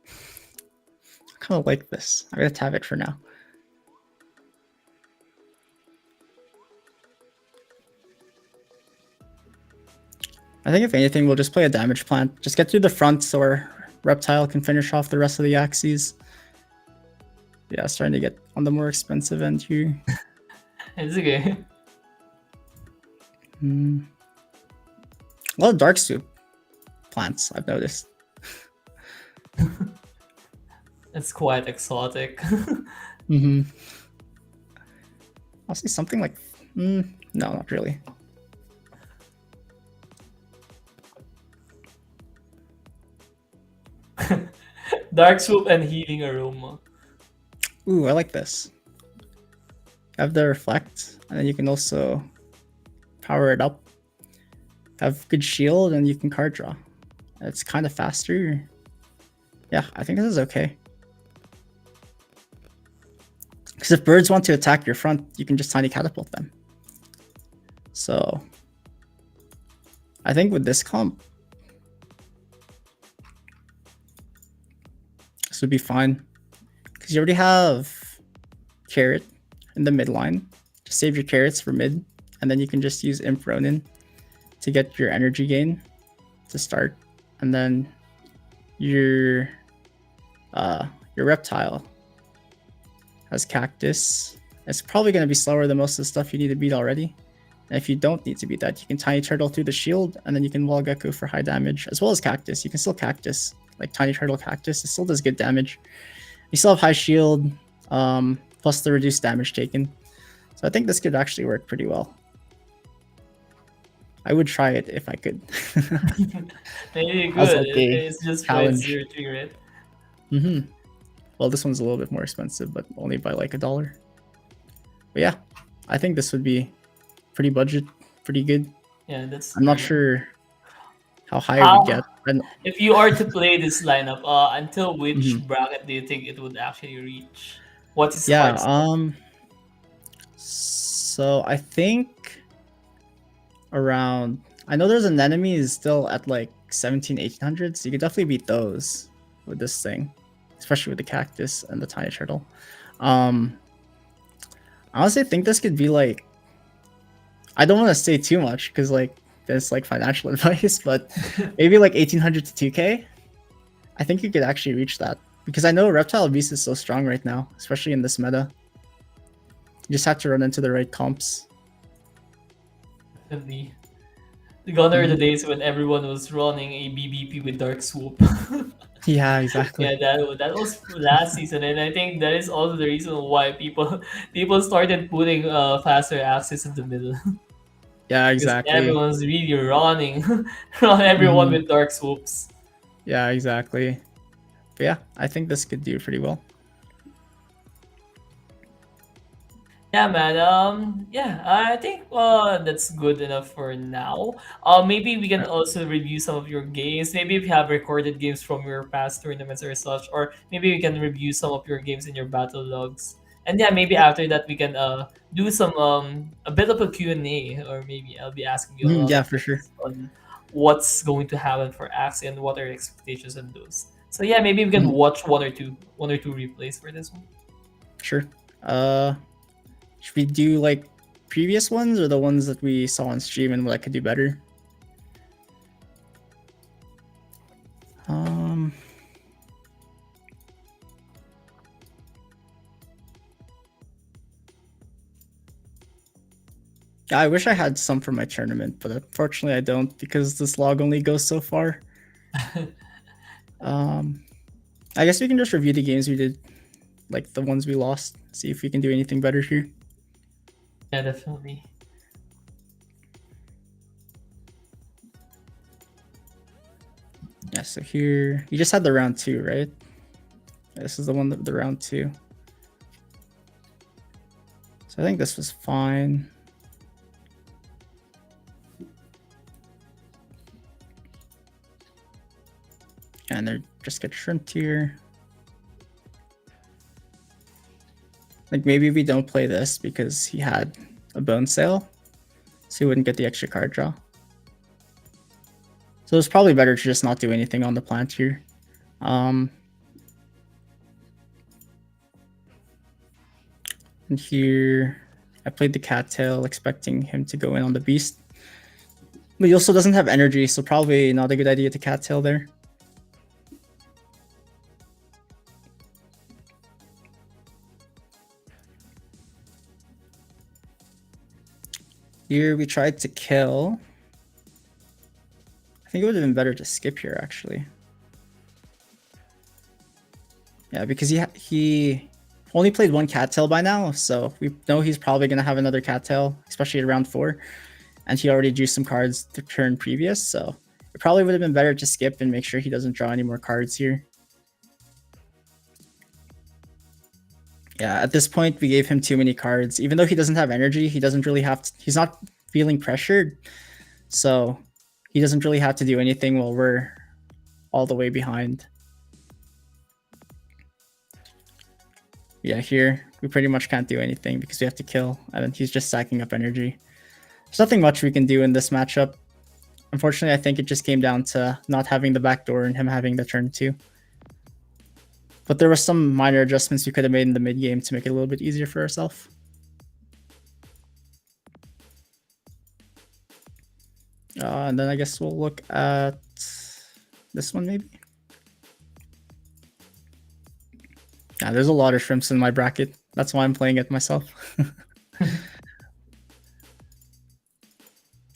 I kind of like this. I'm gonna tab it for now. I think if anything, we'll just play a damage plant. Just get through the front so our reptile can finish off the rest of the Axies. Yeah, starting to get on the more expensive end here. It's okay. Hmm. A lot of dark soup plants, I've noticed. It's quite exotic. Mm-hmm. I'll say something like, no, not really. Dark swoop and healing aroma. Ooh, I like this. Have the reflect, and then you can also power it up. Have good shield, and you can card draw. It's kind of faster. Yeah, I think this is okay. Because if birds want to attack your front, you can just tiny catapult them. So I think with this comp, this would be fine. Because you already have carrot in the mid line. Just save your carrots for mid, and then you can just use Imp Ronin to get your energy gain to start. And then your reptile has cactus. It's probably going to be slower than most of the stuff you need to beat already. And if you don't need to beat that, you can tiny turtle through the shield, and then you can wall gecko for high damage, as well as cactus. You can still cactus, like tiny turtle cactus. It still does good damage. You still have high shield, plus the reduced damage taken. So I think this could actually work pretty well. I would try it if I could. Maybe As good. like a It's just challenge. 0.03, right? Mm-hmm. Well, this one's a little bit more expensive, but only by like $1. But yeah, I think this would be pretty budget, pretty good. Yeah, that's I'm not true. sure how high it would How get. And, if you are to play this lineup, until which mhm. bracket do you think it would actually reach? What is Yeah, hard stop? so I think around, I know there's an enemy is still at like 17, 1800, so you could definitely beat those with this thing, especially with the cactus and the tiny turtle. Um, I honestly think this could be like, I don't want to say too much because like there's like financial advice, but maybe like 1800 to 2K. I think you could actually reach that because I know Reptile Beast is so strong right now, especially in this meta. You just have to run into the right comps. Definitely. Gone are the Mhm. days when everyone was running a BBP with Dark Swoop. Yeah, Yeah, exactly. that was last season, and I think that is also the reason why people started putting faster axes in the middle Yeah, because exactly. everyone's really running, run everyone Hmm. with dark swoops. Yeah, exactly. But yeah, I think this could do pretty well. Yeah, man. Yeah, I think that's good enough for now. Maybe we can Right. also review some of your games. Maybe if you have recorded games from your past tournaments or such, or maybe we can review some of your games in your battle logs. And yeah, maybe Yep. after that we can do some a bit of a Q and A, or maybe I'll be asking you a Mhm, lot of yeah, for sure. things on what's going to happen for Axie and what are your expectations on those. So yeah, maybe we can Mhm, watch one or two replays for this one. sure. Uh, should we do like previous ones or the ones that we saw on stream and what I could do better? Um, yeah, I wish I had some for my tournament, but unfortunately I don't because this log only goes so far. Um, I guess we can just review the games we did, like the ones we lost, see if we can do anything better here. Yeah, definitely. Yeah, so here you just had the round two, right? This is the one that the round two. So I think this was fine. And they're just get shrimped here. Like maybe we don't play this because he had a bone sale, so he wouldn't get the extra card draw. So it's probably better to just not do anything on the plant here. Um, and here I played the cattail expecting him to go in on the beast. But he also doesn't have energy, so probably not a good idea to cattail there. Here we tried to kill. I think it would have been better to skip here actually. Yeah, because he only played one cattail by now, so we know he's probably gonna have another cattail, especially at round 4. And he already drew some cards the turn previous, so it probably would have been better to skip and make sure he doesn't draw any more cards here. Yeah, at this point we gave him too many cards. Even though he doesn't have energy, he doesn't really have to, he's not feeling pressured, so he doesn't really have to do anything while we're all the way behind. Yeah, here we pretty much can't do anything because we have to kill, and then he's just stacking up energy. There's nothing much we can do in this matchup. Unfortunately, I think it just came down to not having the backdoor and him having the turn 2. But there were some minor adjustments we could have made in the mid game to make it a little bit easier for ourselves. And then I guess we'll look at this one maybe. Yeah, there's a lot of shrimps in my bracket. That's why I'm playing it myself.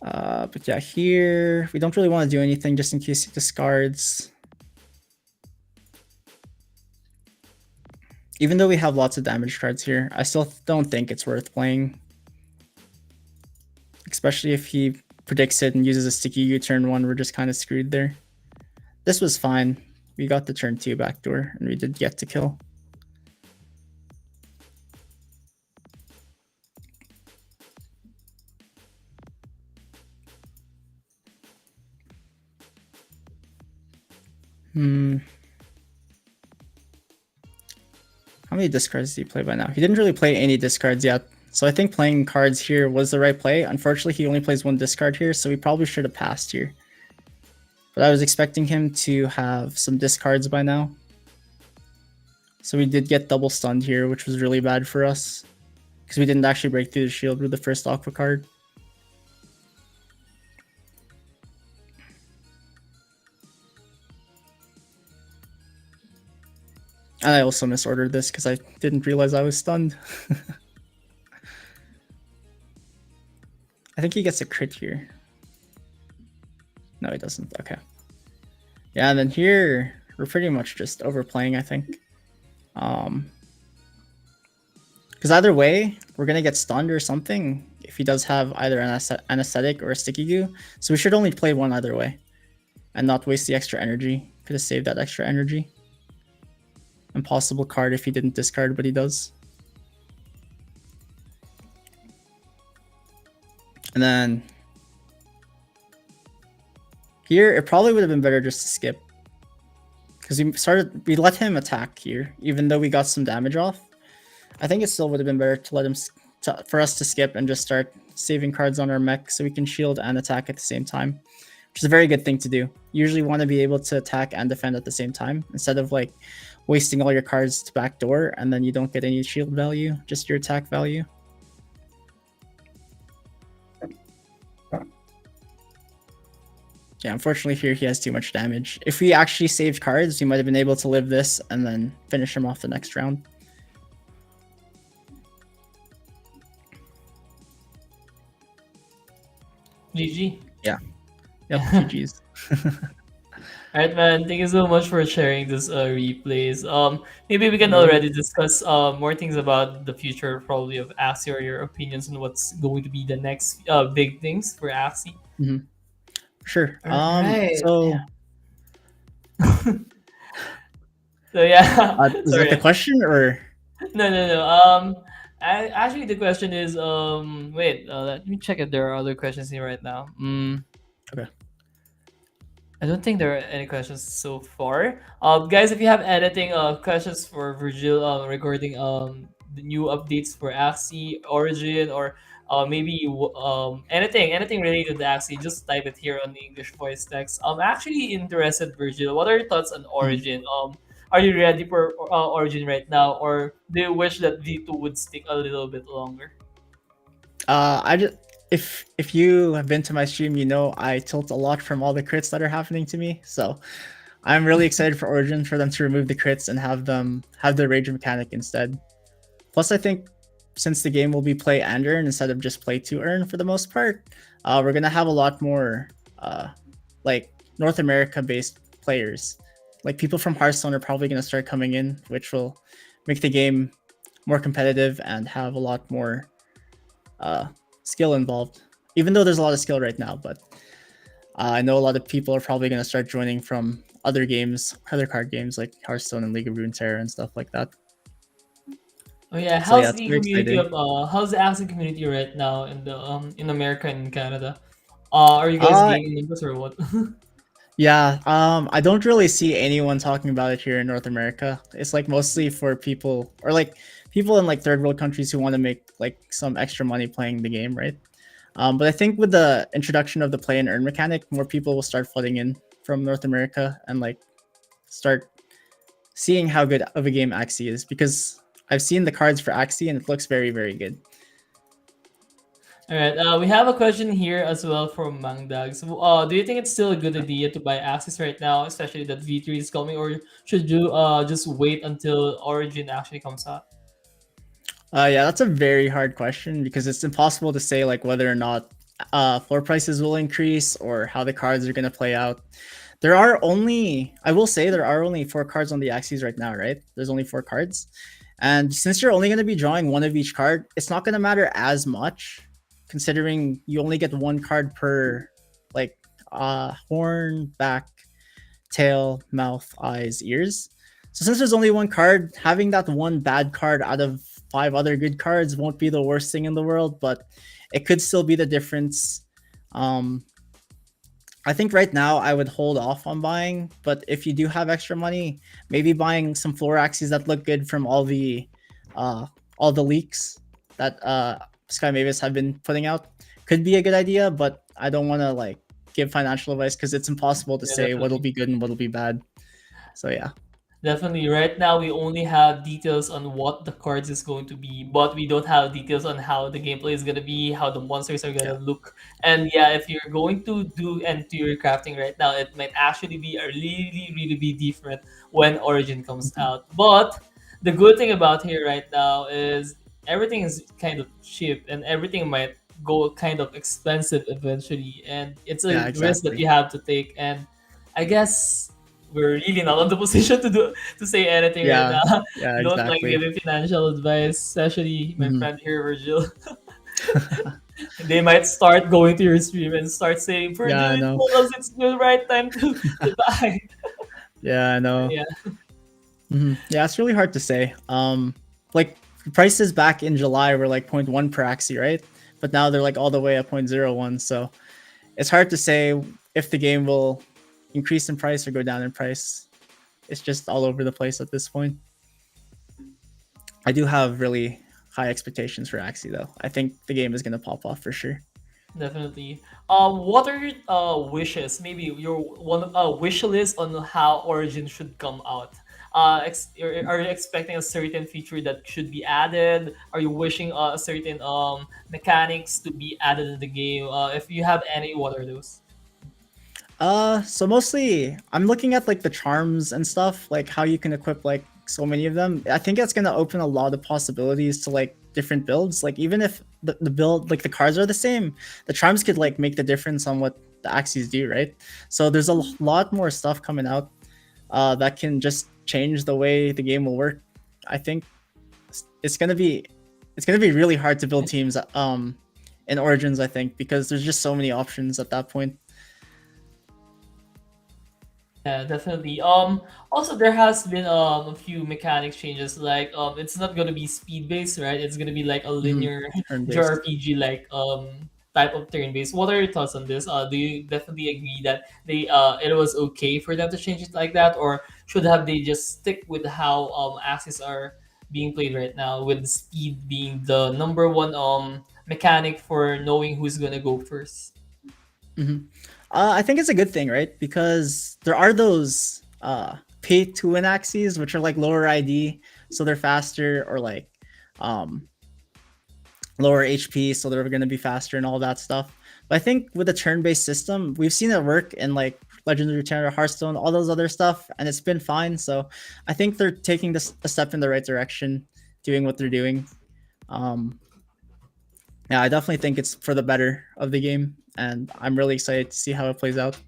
But yeah, here we don't really want to do anything just in case he discards. Even though we have lots of damage cards here, I still don't think it's worth playing. Especially if he predicts it and uses a sticky U turn 1, we're just kind of screwed there. This was fine. We got the turn 2 backdoor, and we did get to kill. How many discards did he play by now? He didn't really play any discards yet. So I think playing cards here was the right play. Unfortunately, he only plays one discard here, so we probably should have passed here. But I was expecting him to have some discards by now. So we did get double stunned here, which was really bad for us. Because we didn't actually break through the shield with the first Aqua card. And I also misordered this because I didn't realize I was stunned. I think he gets a crit here. No, he doesn't. Okay. Yeah, and then here, we're pretty much just overplaying, I think. Um, because either way, we're gonna get stunned or something if he does have either an anesthetic or a sticky goo. So we should only play one either way and not waste the extra energy. Could have saved that extra energy. Impossible card if he didn't discard, but he does. And then here, it probably would have been better just to skip. Because we let him attack here, even though we got some damage off. I think it still would have been better to let him, for us to skip and just start saving cards on our mech so we can shield and attack at the same time. Which is a very good thing to do. You usually want to be able to attack and defend at the same time, instead of like wasting all your cards to backdoor and then you don't get any shield value, just your attack value. Yeah, unfortunately here he has too much damage. If we actually saved cards, we might have been able to live this and then finish him off the next round. GG. Yeah. Yep, GG's. Alright, man. Thank you so much for sharing this replays. Maybe we can Mhm. already discuss more things about the future, probably of Axie, or your opinions on what's going to be the next big things for Axie. Mhm. Sure. All right. So Yeah. So yeah. is that the Sorry. question or? No, no, no. Actually, the question is, wait. Let me check if there are other questions here right now. Okay. I don't think there are any questions so far. Guys, if you have anything, questions for Vergil, regarding the new updates for Axie Origin, or maybe anything related to Axie, just type it here on the English voice text. I'm actually interested, Vergil. What are your thoughts on Mhm. Origin? Are you ready for Origin right now, or do you wish that V2 would stick a little bit longer? I just if you have been to my stream, you know I tilt a lot from all the crits that are happening to me. So I'm really excited for Origin for them to remove the crits and have them have the rage mechanic instead. Plus, I think since the game will be play and earn instead of just play to earn for the most part, we're gonna have a lot more like North America based players. Like people from Hearthstone are probably gonna start coming in, which will make the game more competitive and have a lot more uh, skill involved. Even though there's a lot of skill right now, but I know a lot of people are probably going to start joining from other games, other card games like Hearthstone and League of Runeterra and stuff like that. Oh yeah, So yeah, how's it's the very community exciting. of how's the Axie community right now in America and in Canada? Are you guys Uh gaining numbers or what? yeah, I don't really see anyone talking about it here in North America. It's like mostly for people or like people in like third world countries who want to make like some extra money playing the game, right? But I think with the introduction of the play and earn mechanic, more people will start flooding in from North America and like start seeing how good of a game Axie is because I've seen the cards for Axie and it looks very, very good. All right, we have a question here as well from Mangdag. So, do you think it's still a good idea to buy Axis right now, especially that V3 is coming, or should you just wait until Origin actually comes out? Yeah, that's a very hard question because it's impossible to say like whether or not floor prices will increase or how the cards are going to play out. There are only, I will say, there are only 4 cards on the Axies right now, right? There's only 4 cards. And since you're only going to be drawing one of each card, it's not going to matter as much considering you only get 1 card per like horn, back, tail, mouth, eyes, ears. So since there's only 1 card, having that one bad card out of 5 other good cards won't be the worst thing in the world, but it could still be the difference. Um, I think right now I would hold off on buying, but if you do have extra money, maybe buying some floor axes that look good from uh, all the leaks that Sky Mavis have been putting out could be a good idea. But I don't want to like give financial advice because it's impossible to Yeah, say what'll definitely. be good and what'll be bad. So yeah, Definitely. Right now, we only have details on what the cards is going to be, but we don't have details on how the gameplay is going to be, how the monsters are going yeah, to look. And yeah, if you're going to do and do your crafting right now, it might actually be a really, really be different when Origin comes mhm. out. But the good thing about here right now is everything is kind of cheap and everything might go kind of expensive eventually. And it's Yeah, a risk that exactly. you have to take. And I guess we're really not on the position to say anything right Yeah, now. yeah, We don't like exactly. giving financial advice, especially my Hmm. friend here, Vergil. They might start going to your stream and start saying, Yeah, Virgil, I you know. told us it's the right time to buy. Yeah, I know. Yeah, Yeah, it's really hard to say. Like prices back in July were like point 0.1 per axie, right? But now they're like all the way at point 0.01. So it's hard to say if the game will increase in price or go down in price. It's just all over the place at this point. I do have really high expectations for Axie though. I think the game is gonna pop off for sure. definitely. What are your wishes? Maybe your one wish list on how Origin should come out. Are you expecting a certain feature that should be added? Are you wishing a certain mechanics to be added in the game? If you have any, what are those? So mostly I'm looking at like the charms and stuff, like how you can equip like so many of them. I think it's gonna open a lot of possibilities to like different builds. Like even if the build like the cards are the same, the charms could like make the difference on what the Axies do, right? So there's a lot more stuff coming out that can just change the way the game will work. I think it's gonna be really hard to build teams in Origins, I think, because there's just so many options at that point. Yeah, definitely. Also there has been a few mechanics changes. Like it's not gonna be speed based, right? It's gonna be like a Hmm. linear Turn based. JRPG like type of turn based. What are your thoughts on this? Do you definitely agree that they it was okay for them to change it like that, or should have they just stick with how axes are being played right now, with speed being the number one mechanic for knowing who's gonna go first? Hmm. I think it's a good thing, right? Because there are those pay to win axes, which are like lower ID, so they're faster, or like um, lower HP, so they're going to be faster and all that stuff. But I think with the turn-based system, we've seen it work in like Legendary Terror, Hearthstone, all those other stuff, and it's been fine. So I think they're taking this a step in the right direction, doing what they're doing. Um, yeah, I definitely think it's for the better of the game, and I'm really excited to see how it plays out.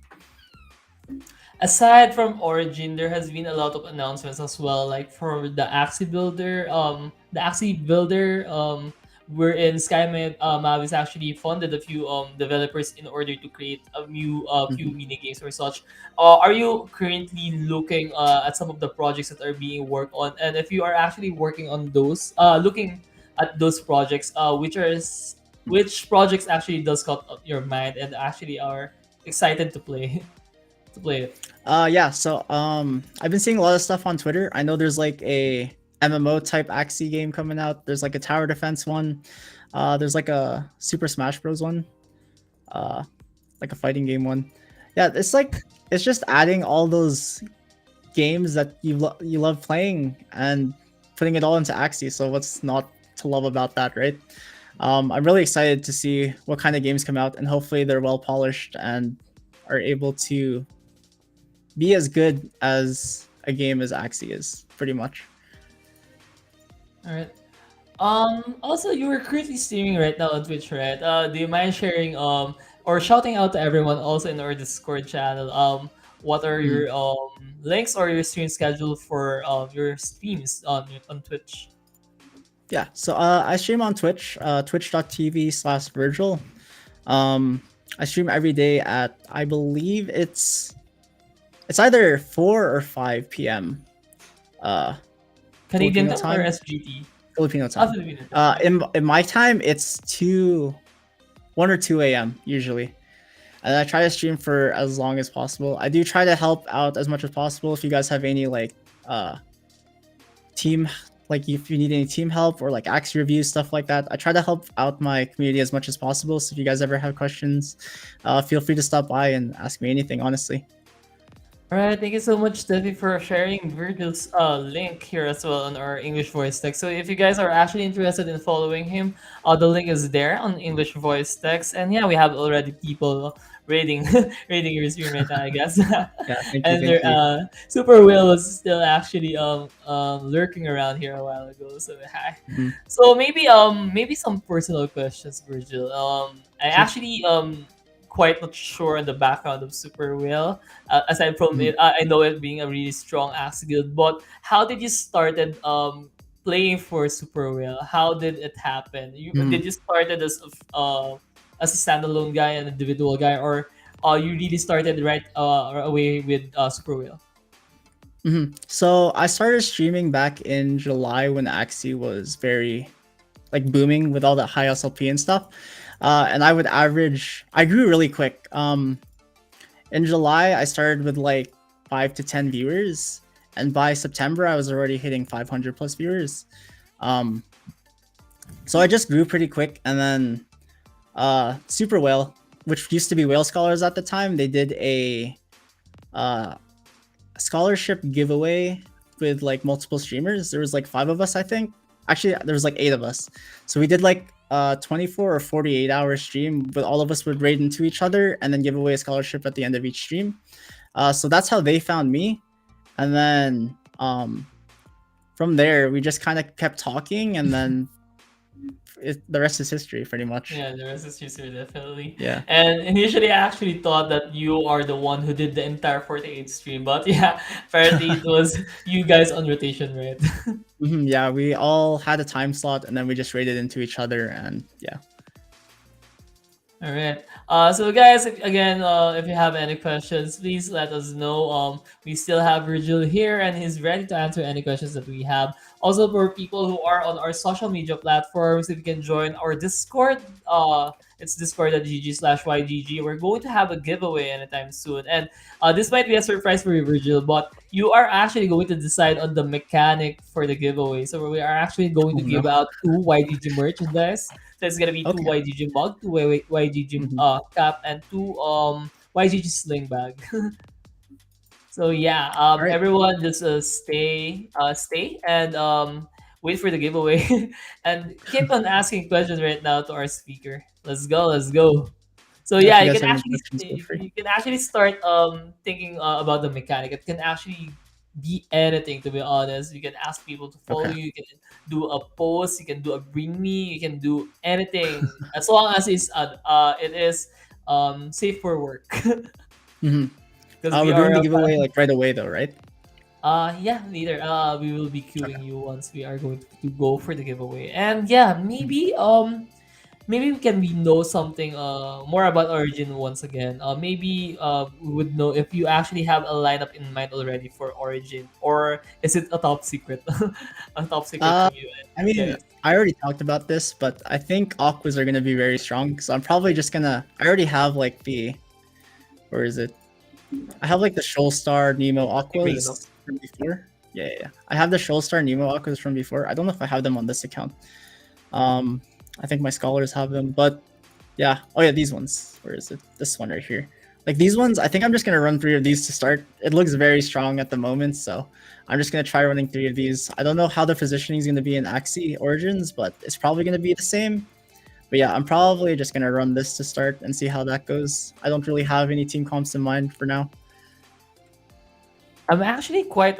Aside from Origin, there has been a lot of announcements as well, like for the Axie Builder. The Axie Builder, wherein SkyMap Mavis actually funded a few developers in order to create a few Mhm. mini games or such. Are you currently looking at some of the projects that are being worked on? And if you are actually working on those, looking at those projects, which projects actually does caught up your mind and actually are excited to play to play it? Yeah, so I've been seeing a lot of stuff on Twitter. I know there's like a MMO type Axie game coming out. There's like a tower defense one. There's like a Super Smash Bros one. Uh, like a fighting game one. Yeah, it's just adding all those games that you love playing and putting it all into Axie. So what's not to love about that, right? I'm really excited to see what kind of games come out, and hopefully they're well polished and are able to be as good as a game as Axie is, pretty much. All right. Also, you are currently streaming right now on Twitch, right? Do you mind sharing or shouting out to everyone also in our Discord channel? What are Mhm. your links or your stream schedule for your streams on Twitch? Yeah, so I stream on Twitch, twitch.tv/Vergil. I stream every day at, I believe it's either 4 or 5 p.m. Uh, Canadian Filipino time or time. SGT? Filipino Ah, time. Filipino time. Okay. In my time, it's 1 or 2 a.m. usually. And I try to stream for as long as possible. I do try to help out as much as possible. If you guys have any like team, like if you need any team help or like axe reviews, stuff like that, I try to help out my community as much as possible. So if you guys ever have questions, feel free to stop by and ask me anything, honestly. All right, thank you so much, Steffi, for sharing Virgil's link here as well on our English voice text. So if you guys are actually interested in following him, the link is there on English voice text. And yeah, we have already people rating rating your stream right now, I guess. Yeah, thank you, And there, thank you. Superwhale was still actually lurking around here a while ago. So hi. Mhm. So maybe some personal questions, Virgil. I Sure. actually quite not sure on the background of Superwhale. Aside from Mhm. it, I know it being a really strong Axie guild. But how did you started playing for Superwhale? How did it happen? Did Mhm. you started as a standalone guy, an individual guy, or you really started right away with Superwhale? So I started streaming back in July when Axie was very like booming with all the high SLP and stuff. And I grew really quick. In July, I started with like 5 to 10 viewers, and by September, I was already hitting 500 plus viewers. Um, so I just grew pretty quick, and then Super Whale, which used to be Whale Scholars at the time, they did uh, scholarship giveaway with like multiple streamers. There was like 5 of us, I think. Actually, there was like 8 of us. So we did like 24 or 48 hour stream, but all of us would raid into each other and then give away a scholarship at the end of each stream. So that's how they found me. And then from there, we just kind of kept talking, and then the rest is history, pretty much. Yeah, the rest is history, definitely. Yeah. And initially, I actually thought that you are the one who did the entire 48 stream, but yeah, apparently it was you guys on rotation, right? Yeah, we all had a time slot, and then we just raided into each other, and yeah. All right. So guys, again, if you have any questions, please let us know. We still have Vergil here, and he's ready to answer any questions that we have. Also, for people who are on our social media platforms, if you can join our Discord, it's discord.gg/YGG. We're going to have a giveaway anytime soon, and this might be a surprise for you, Vergil, but you are actually going to decide on the mechanic for the giveaway. So we are actually going Oh to no. give out two YGG merchandise. So it's gonna be two Okay. YGG mug, two YGG Mhm. cap, and two YGG sling bag. So yeah, All right. everyone just stay and wait for the giveaway and keep on asking questions right now to our speaker. Let's go, let's go. So Yeah, if yeah, you guys have any questions, feel free. you can actually start thinking about the mechanic. It can actually be anything, to be honest. You can ask people to follow Okay. you. You can do a post. You can do a bring me. You can do anything as long as it is safe for work. Mhm. Because we We're are doing the giveaway like right away, though, right? yeah, later. We will be queuing you once we are going to go for the giveaway. And yeah, Mhm. maybe we know something more about Origin once again. Maybe we would know if you actually have a lineup in mind already for Origin, or is it a top secret? A top secret Uh, from you I mean, guys. I already talked about this, but I think Aquas are gonna be very strong. So I'm probably just gonna. I already have like where is it? I have like the Shoal Star Nemo I think we're enough. Aquas from before. Yeah, yeah, yeah. I have the Shoal Star Nemo Aquas from before. I don't know if I have them on this account. Um, I think my scholars have them, but yeah. Oh yeah, these ones. Where is it? This one right here. Like these ones, I think I'm just gonna run 3 of these to start. It looks very strong at the moment, so I'm just gonna try running 3 of these. I don't know how the positioning is gonna be in Axie Origins, but it's probably gonna be the same. But yeah, I'm probably just gonna run this to start and see how that goes. I don't really have any team comps in mind for now. I'm actually quite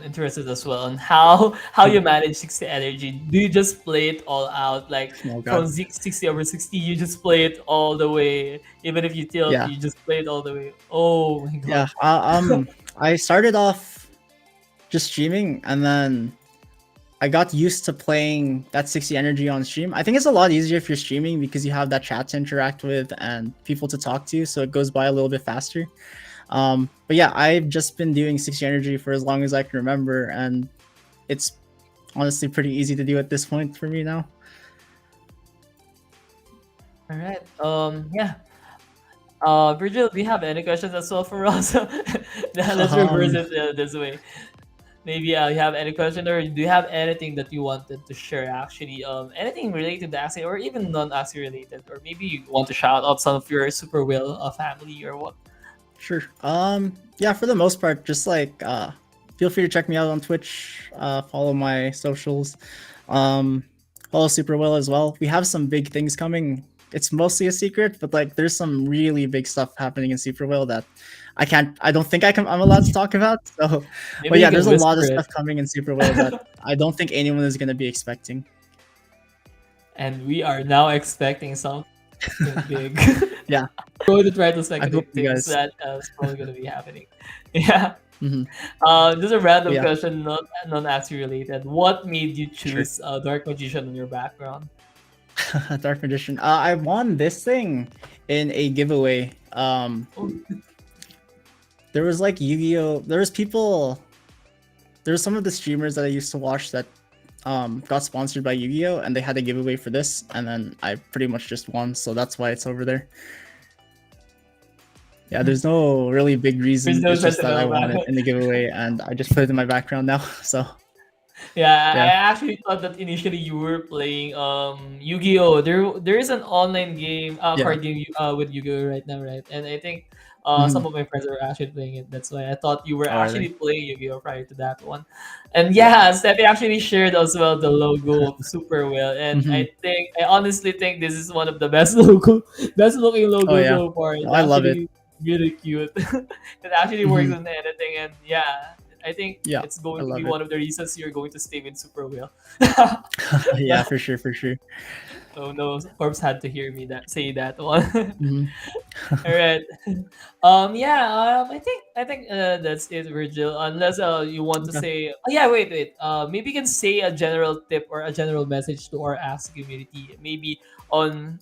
interested as well on how you manage 60 energy. Do you just play it all out, like Oh from god. 60 over 60? You just play it all the way, even if you tilt, Yeah. you just play it all the way. Oh my Yeah. god. I started off just streaming, and then I got used to playing that 60 energy on stream. I think it's a lot easier if you're streaming because you have that chat to interact with and people to talk to, so it goes by a little bit faster. But yeah, I've just been doing 60 energy for as long as I can remember, and it's honestly pretty easy to do at this point for me now. All right. Yeah. Virgil, do you have any questions as well for us? Now let's reverse Um, it this way. Maybe you have any question, or do you have anything that you wanted to share? Actually, anything related to Axie, or even non-Axie related, or maybe you want to shout out some of your super whale family or what? sure. Yeah, for the most part, just like feel free to check me out on Twitch, follow my socials, um, follow Superwhale as well. We have some big things coming. It's mostly a secret, but like there's some really big stuff happening in Superwhale that I don't think I'm allowed to talk about. So, Maybe but you yeah, can there's a lot whisper of it, stuff coming in Superwhale that I don't think anyone is gonna be expecting. and we are now expecting something big. Yeah, Going to try to I hope speculate you things guys. that is probably gonna be happening. Yeah. Hmm. Just a But random yeah, question, not non-Axie related. What made you sure. choose Dark Magician in your background? Dark Magician. I won this thing in a giveaway. Oh, There was like Yu-Gi-Oh. There was people. There was some of the streamers that I used to watch that got sponsored by Yu-Gi-Oh, and they had a giveaway for this, and then I pretty much just won, so that's why it's over there. Yeah, there's no really big there's reason. no It's just that I sentimental won it background. in the giveaway, and I just put it in my background now. So Yeah, I yeah. actually thought that initially you were playing Yu-Gi-Oh. There is an online game, Yeah. card game with Yu-Gi-Oh right now, right? And I think some Hmm. of my friends are actually playing it. That's why I thought you were Oh, are actually they? playing Yu-Gi-Oh prior to that one. And Yeah. yeah, Steffi actually shared as well the logo of Superwhale, and Hmm. I honestly think this is one of the best logo, best looking Oh logos yeah. so far. It's I love it. actually really cute. It actually works Hmm. on anything, and yeah, I think Yeah, it's I going to be love it. one of the reasons you're going to stay with Superwhale. Yeah, for sure, for sure. Oh no, Corpse had to hear me that say that one. Hmm. All right. Yeah. I think that's it, Virgil. Unless you want to Okay. say. Oh, yeah. Wait. Maybe you can say a general tip or a general message to our Ask community. Maybe on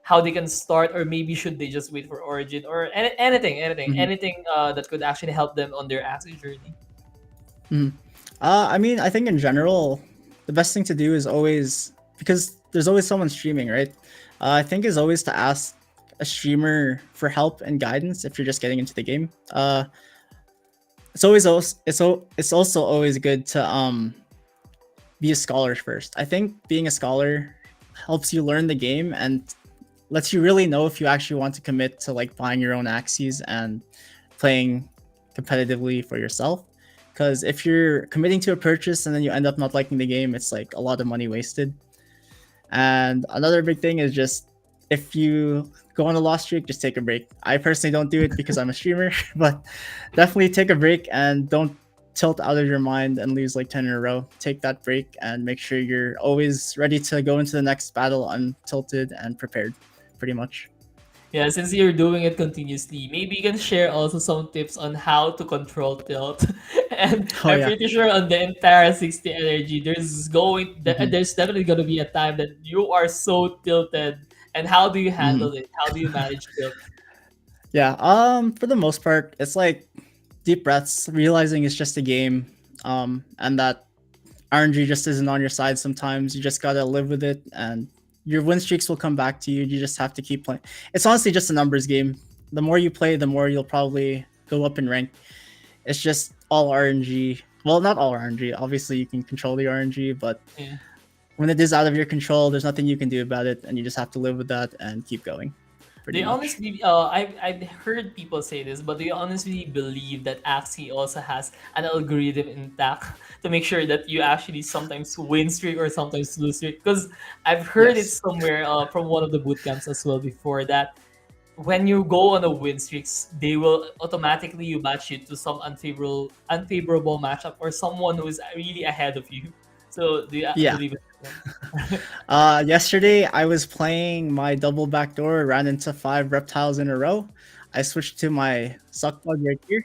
how they can start, or maybe should they just wait for Origin, or Hmm. anything that could actually help them on their Ask journey. Hmm. I mean, I think in general, the best thing to do is always, because there's always someone streaming, right? I think is always to ask a streamer for help and guidance if you're just getting into the game. It's also always good to be a scholar first. I think being a scholar helps you learn the game and lets you really know if you actually want to commit to like buying your own Axies and playing competitively for yourself. Because if you're committing to a purchase and then you end up not liking the game, it's like a lot of money wasted. And another big thing is just if you go on a loss streak, just take a break. I personally don't do it because I'm a streamer, but definitely take a break and don't tilt out of your mind and lose like 10 in a row. Take that break and make sure you're always ready to go into the next battle untilted and prepared, pretty much. Yeah, since you're doing it continuously, maybe you can share also some tips on how to control tilt. And Oh, I'm yeah. pretty sure on the entire 60 energy, Hmm. there's definitely gonna be a time that you are so tilted. And how do you Hmm. handle it? How do you manage tilt? Yeah. For the most part, it's like deep breaths, realizing it's just a game, and that RNG just isn't on your side sometimes. You just gotta live with it, and your win streaks will come back to you. You just have to keep playing. It's honestly just a numbers game. The more you play, the more you'll probably go up in rank. It's just all RNG. Well, not all RNG. Obviously, you can control the RNG, but Yeah. when it is out of your control, there's nothing you can do about it, and you just have to live with that and keep going. Pretty They much. honestly, I've heard people say this, but they honestly believe that Axie also has an algorithm intact to make sure that you actually sometimes win streak or sometimes lose streak. Because I've heard it Yes. somewhere from one of the boot camps as well before that when you go on a win streaks, they will automatically you match you to some unfavorable matchup or someone who is really ahead of you. So do you Yeah. believe in that one? Yesterday I was playing my double backdoor, ran into 5 reptiles in a row. I switched to my suck bug right here,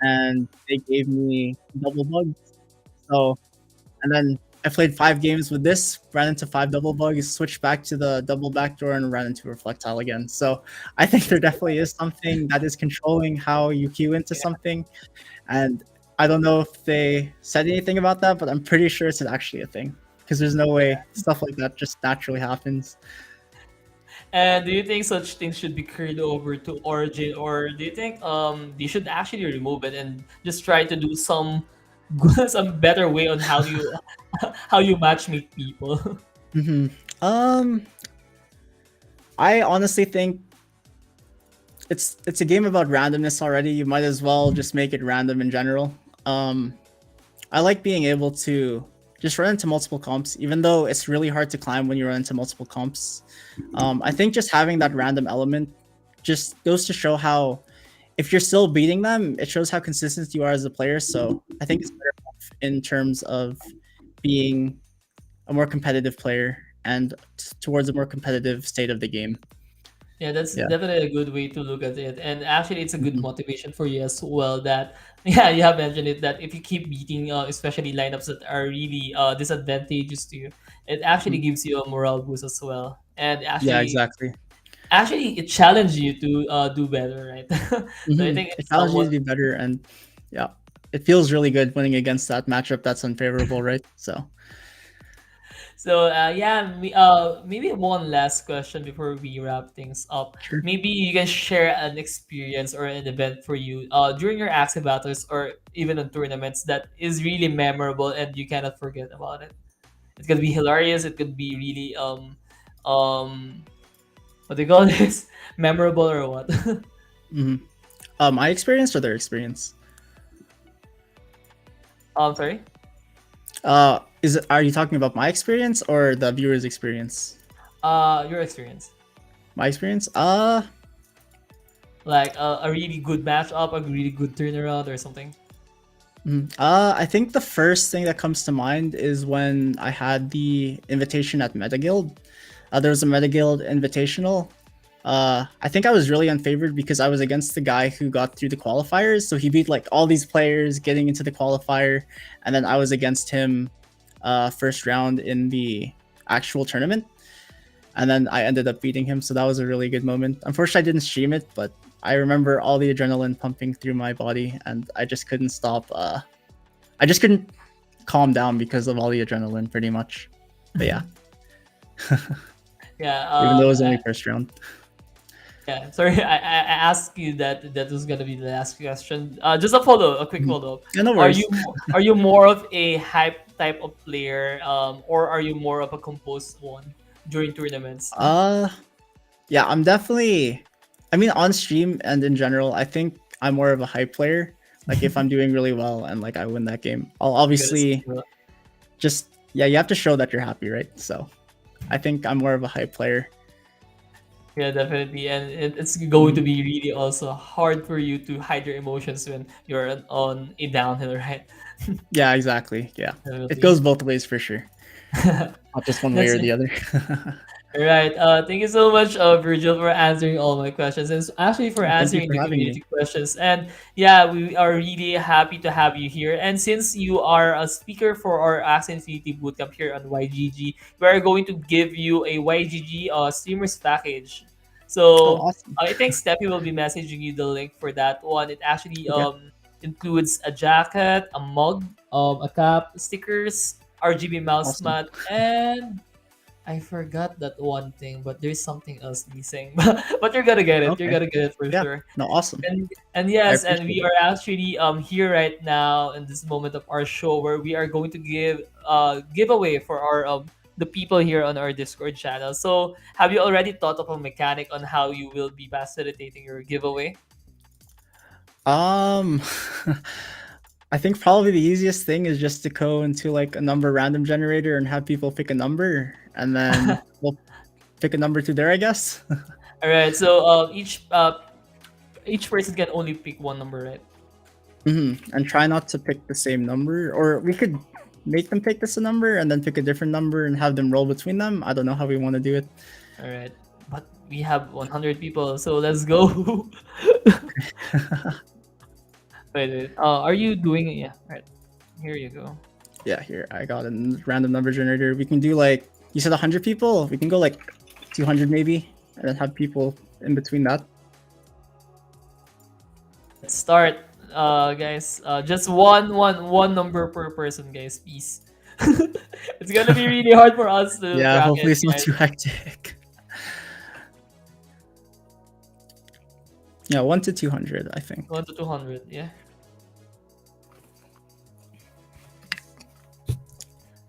and they gave me double bugs. So, and then I played 5 games with this, ran into 5 double bugs, switched back to the double backdoor, and ran into a reflectile again. So, I think there definitely is something that is controlling how you queue into Yeah. something, and I don't know if they said anything about that, but I'm pretty sure it's actually a thing because there's no way stuff like that just naturally happens. And do you think such things should be carried over to Origin, or do you think they should actually remove it and just try to do some some better way on how you how you matchmake people? Hmm. Um, I honestly think it's a game about randomness already. You might as well just make it random in general. Um, I like being able to just run into multiple comps, even though it's really hard to climb when you run into multiple comps. I think just having that random element just goes to show how if you're still beating them, it shows how consistent you are as a player. So I think it's better off in terms of being a more competitive player and towards a more competitive state of the game. Yeah, that's Yeah. definitely a good way to look at it. And actually, it's a good Mhm. motivation for you as well. That yeah, you have mentioned it that if you keep beating, especially lineups that are really disadvantageous to you, it actually Mhm. gives you a morale boost as well. And Yeah, actually, exactly. it challenges you to do better, right? So I think It it's challenges you somewhat. to be better, and yeah, it feels really good winning against that matchup that's unfavorable, right? So So yeah, maybe one last question before we wrap things up. sure. Maybe you can share an experience or an event for you during your Axie battles or even on tournaments that is really memorable and you cannot forget about it. It could be hilarious. It could be really um what do you call this, memorable or what? hmm My experience or their experience? Sorry. Are you talking about my experience or the viewer's experience? Your experience. My experience? Like a really good matchup, a really good turnaround or something. I think the first thing that comes to mind is when I had the invitation at Metaguild. There was a Metaguild invitational. I think I was really unfavored because I was against the guy who got through the qualifiers. So he beat like all these players getting into the qualifier, and then I was against him first round in the actual tournament, and then I ended up beating him. So that was a really good moment. Unfortunately, I didn't stream it, but I remember all the adrenaline pumping through my body, and I just couldn't stop. I just couldn't calm down because of all the adrenaline, pretty much. But yeah, Yeah. even though it was only first round. Yeah, sorry, I asked you that was gonna be the last question. Just a quick Mhm. follow up. Yeah, no worries. Are you more of a hype type of player, or are you more of a composed one during tournaments? Uh, yeah, I'm definitely. I mean, on stream and in general, I think I'm more of a hype player. Like if I'm doing really well and like I win that game, I'll You gotta stick obviously to it. just yeah, you have to show that you're happy, right? So I think I'm more of a hype player. Yeah, definitely, and it's going to Mhm. be really also hard for you to hide your emotions when you're on a downhill, right? Yeah, exactly. Yeah, it Definitely. goes both ways for sure. Not just one way That's or it. the other. All right. Thank you so much, Virgil, for answering all my questions and actually for Thank you answering for the having me. community questions. And yeah, we are really happy to have you here. And since you are a speaker for our Axie Infinity Bootcamp here on YGG, we are going to give you a YGG streamers package. Oh, So awesome. I think Steffi will be messaging you the link for that one. It actually Okay. includes a jacket, a mug, a cap, stickers, RGB mouse Awesome. mat, and I forgot that one thing, but there's something else missing. But you're gonna get it. You're Okay. gonna get it for Yeah. sure. No, awesome. And I yes, and appreciate we it. are actually here right now in this moment of our show where we are going to giveaway for our the people here on our Discord channel. So have you already thought of a mechanic on how you will be facilitating your giveaway? Um, I think probably the easiest thing is just to go into like a number random generator and have people pick a number, and then we'll pick a number to there, I guess. All right. So each person can only pick one number, right? And try not to pick the same number, or we could make them pick this a number and then pick a different number and have them roll between them. I don't know how we want to do it. All right. But we have 100 people, so let's go. Wait, wait. Are you doing it? Yeah. Right. Here you go. Yeah, here I got a random number generator. We can do like you said, 100 people. We can go like 200 maybe, and then have people in between that. Let's start, guys. Just one number per person, guys. Please. It's gonna be really hard for us to Yeah, crack hopefully it, it's not guys. too hectic. Yeah, 1 to 200, I think. 1 to 200. Yeah.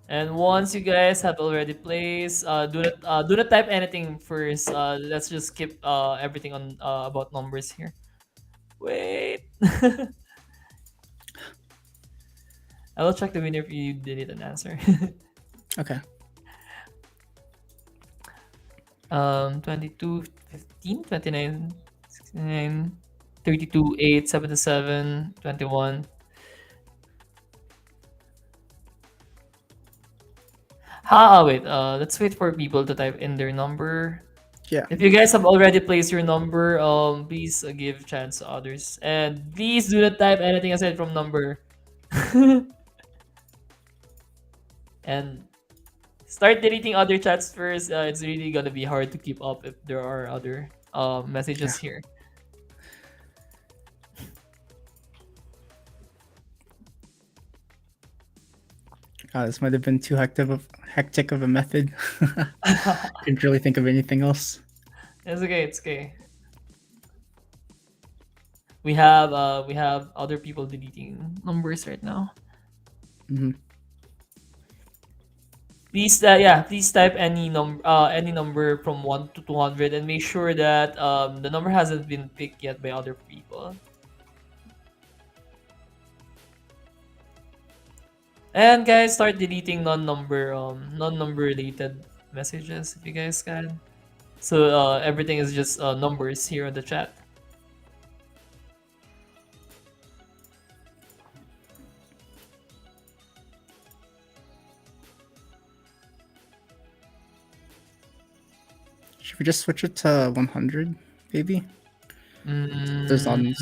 And once you guys have already placed, do not type anything first. Let's just skip everything on about numbers here. Wait. I will check the winner if you did an answer. Okay. 22, 15, 29, 69, 32, 8, 77, 21. Wait, let's wait for people to type in their number. Yeah. If you guys have already placed your number, please give chance to others, and please do not type anything aside from number. And start deleting other chats first. It's really gonna be hard to keep up if there are other Yeah. messages here. This might have been too hectic of a method. Couldn't really think of anything else. It's okay. It's okay. We have other people deleting numbers right now. Hmm. Please please type any number from 1 to 200 and make sure that the number hasn't been picked yet by other people. And guys, start deleting non-number related messages if you guys can. So everything is just numbers here on the chat. Should we just switch it to 100, maybe? There's Mm, on.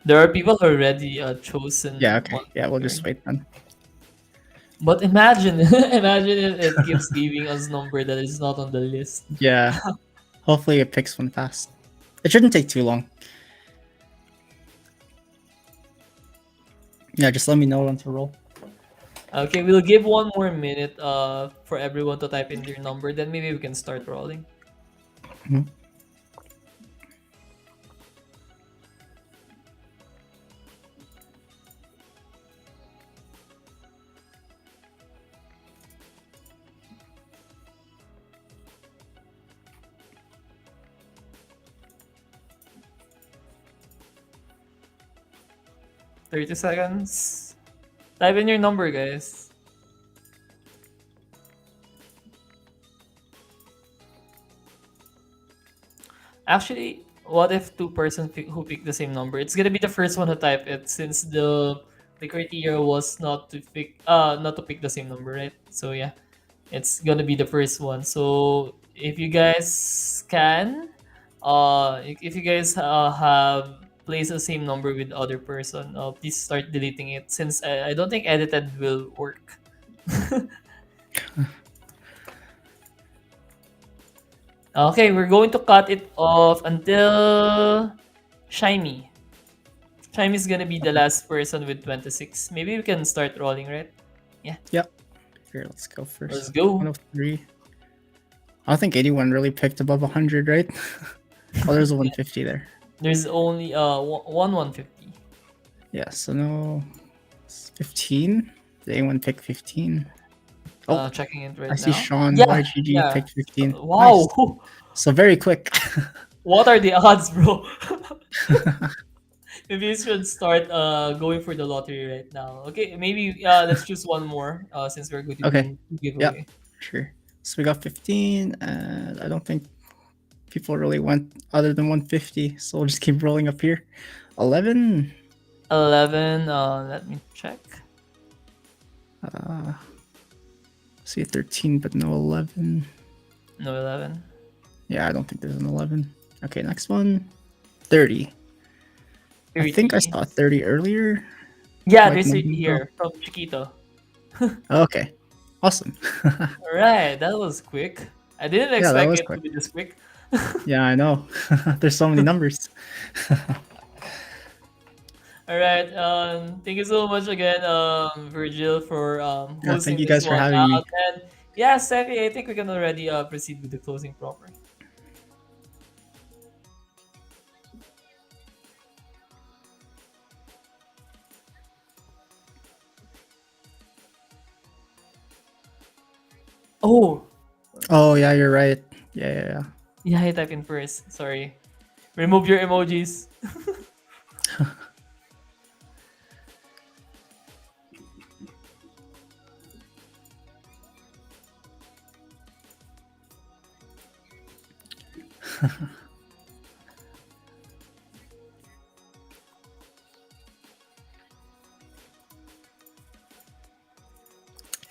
there are people who already chosen Yeah. Okay. one Yeah, we'll here. just wait then. But imagine, imagine if it keeps giving us number that is not on the list. Yeah. Hopefully it picks one fast. It shouldn't take too long. Yeah, just let me know when to roll. Okay, we'll give one more minute for everyone to type in their number. Then maybe we can start rolling. Mhm. 30 seconds. Type in your number, guys. Actually, what if two persons who pick the same number? It's gonna be the first one to type it since the criteria was not to pick the same number, right? So yeah, it's gonna be the first one. So if you guys can, if you guys have placed the same number with other person, please start deleting it since I don't think edited will work. Okay, we're going to cut it off until Shiny. Shiny is gonna be the last person with 26. Maybe we can start rolling, right? Yeah, Yep. Here, let's go let's first. go. 103. I don't think anyone really picked above 100, right? Oh, there's a Yeah, 150 there. there's only 150. Yeah, so no. 15? Did anyone pick 15? Oh, Checking it I right see now. Sean Yeah, YGG yeah. picked 15. Wow. Nice. So very quick. What are the odds, bro? Maybe you should start going for the lottery right now. Okay, maybe let's choose one more since we're going to Okay. do giveaway. Yep. Sure. So we got 15, and I don't think people really went other than 150. So we'll just keep rolling up here. 11. 11. Let me check. See a 13, but no 11. No 11. Yeah, I don't think there's an 11. Okay, next one. 30. I think I 30. saw 30 earlier. Yeah, Like there's a 30 moment ago. here from Chiquito. Okay. Awesome. All right, that was quick. I didn't Yeah, that expect was it to quick. be this quick. Yeah, I know. There's so many numbers. All right. Thank you so much again, Virgil, for Yeah, thank hosting you this guys for one having out. me. And yeah, Steffi, I think we can already proceed with the closing proper. Oh, Oh, yeah, you're right. Yeah. yeah, I type in first. Sorry. Remove your emojis.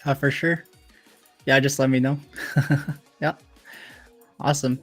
Yeah, for sure. Yeah, just let me know. Yeah. Awesome.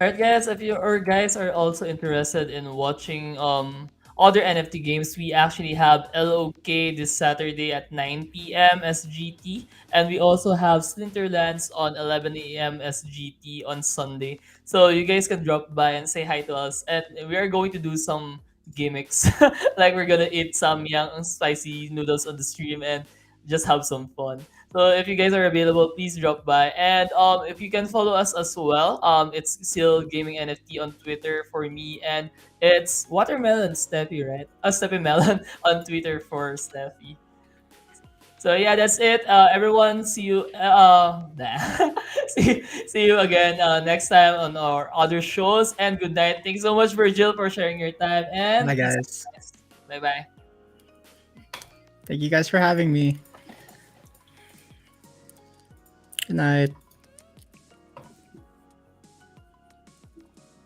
Alright guys, if you or guys are also interested in watching other NFT games, we actually have LOK this Saturday at 9 p.m. SGT, and we also have Splinterlands on 11 a.m. SGT on Sunday. So you guys can drop by and say hi to us, and we are going to do some gimmicks, like we're gonna eat some young spicy noodles on the stream and just have some fun. So if you guys are available, please drop by. And if you can follow us as well, it's still Gaming NFT on Twitter for me, and it's Watermelon Steffi, right? Steffi Melon on Twitter for Steffi. So yeah, that's it. Everyone, see you. See you again next time on our other shows. And good night. Thanks so much, Virgil, for sharing your time. And Bye, peace guys. out, guys. Bye bye. Thank you guys for having me. Good night.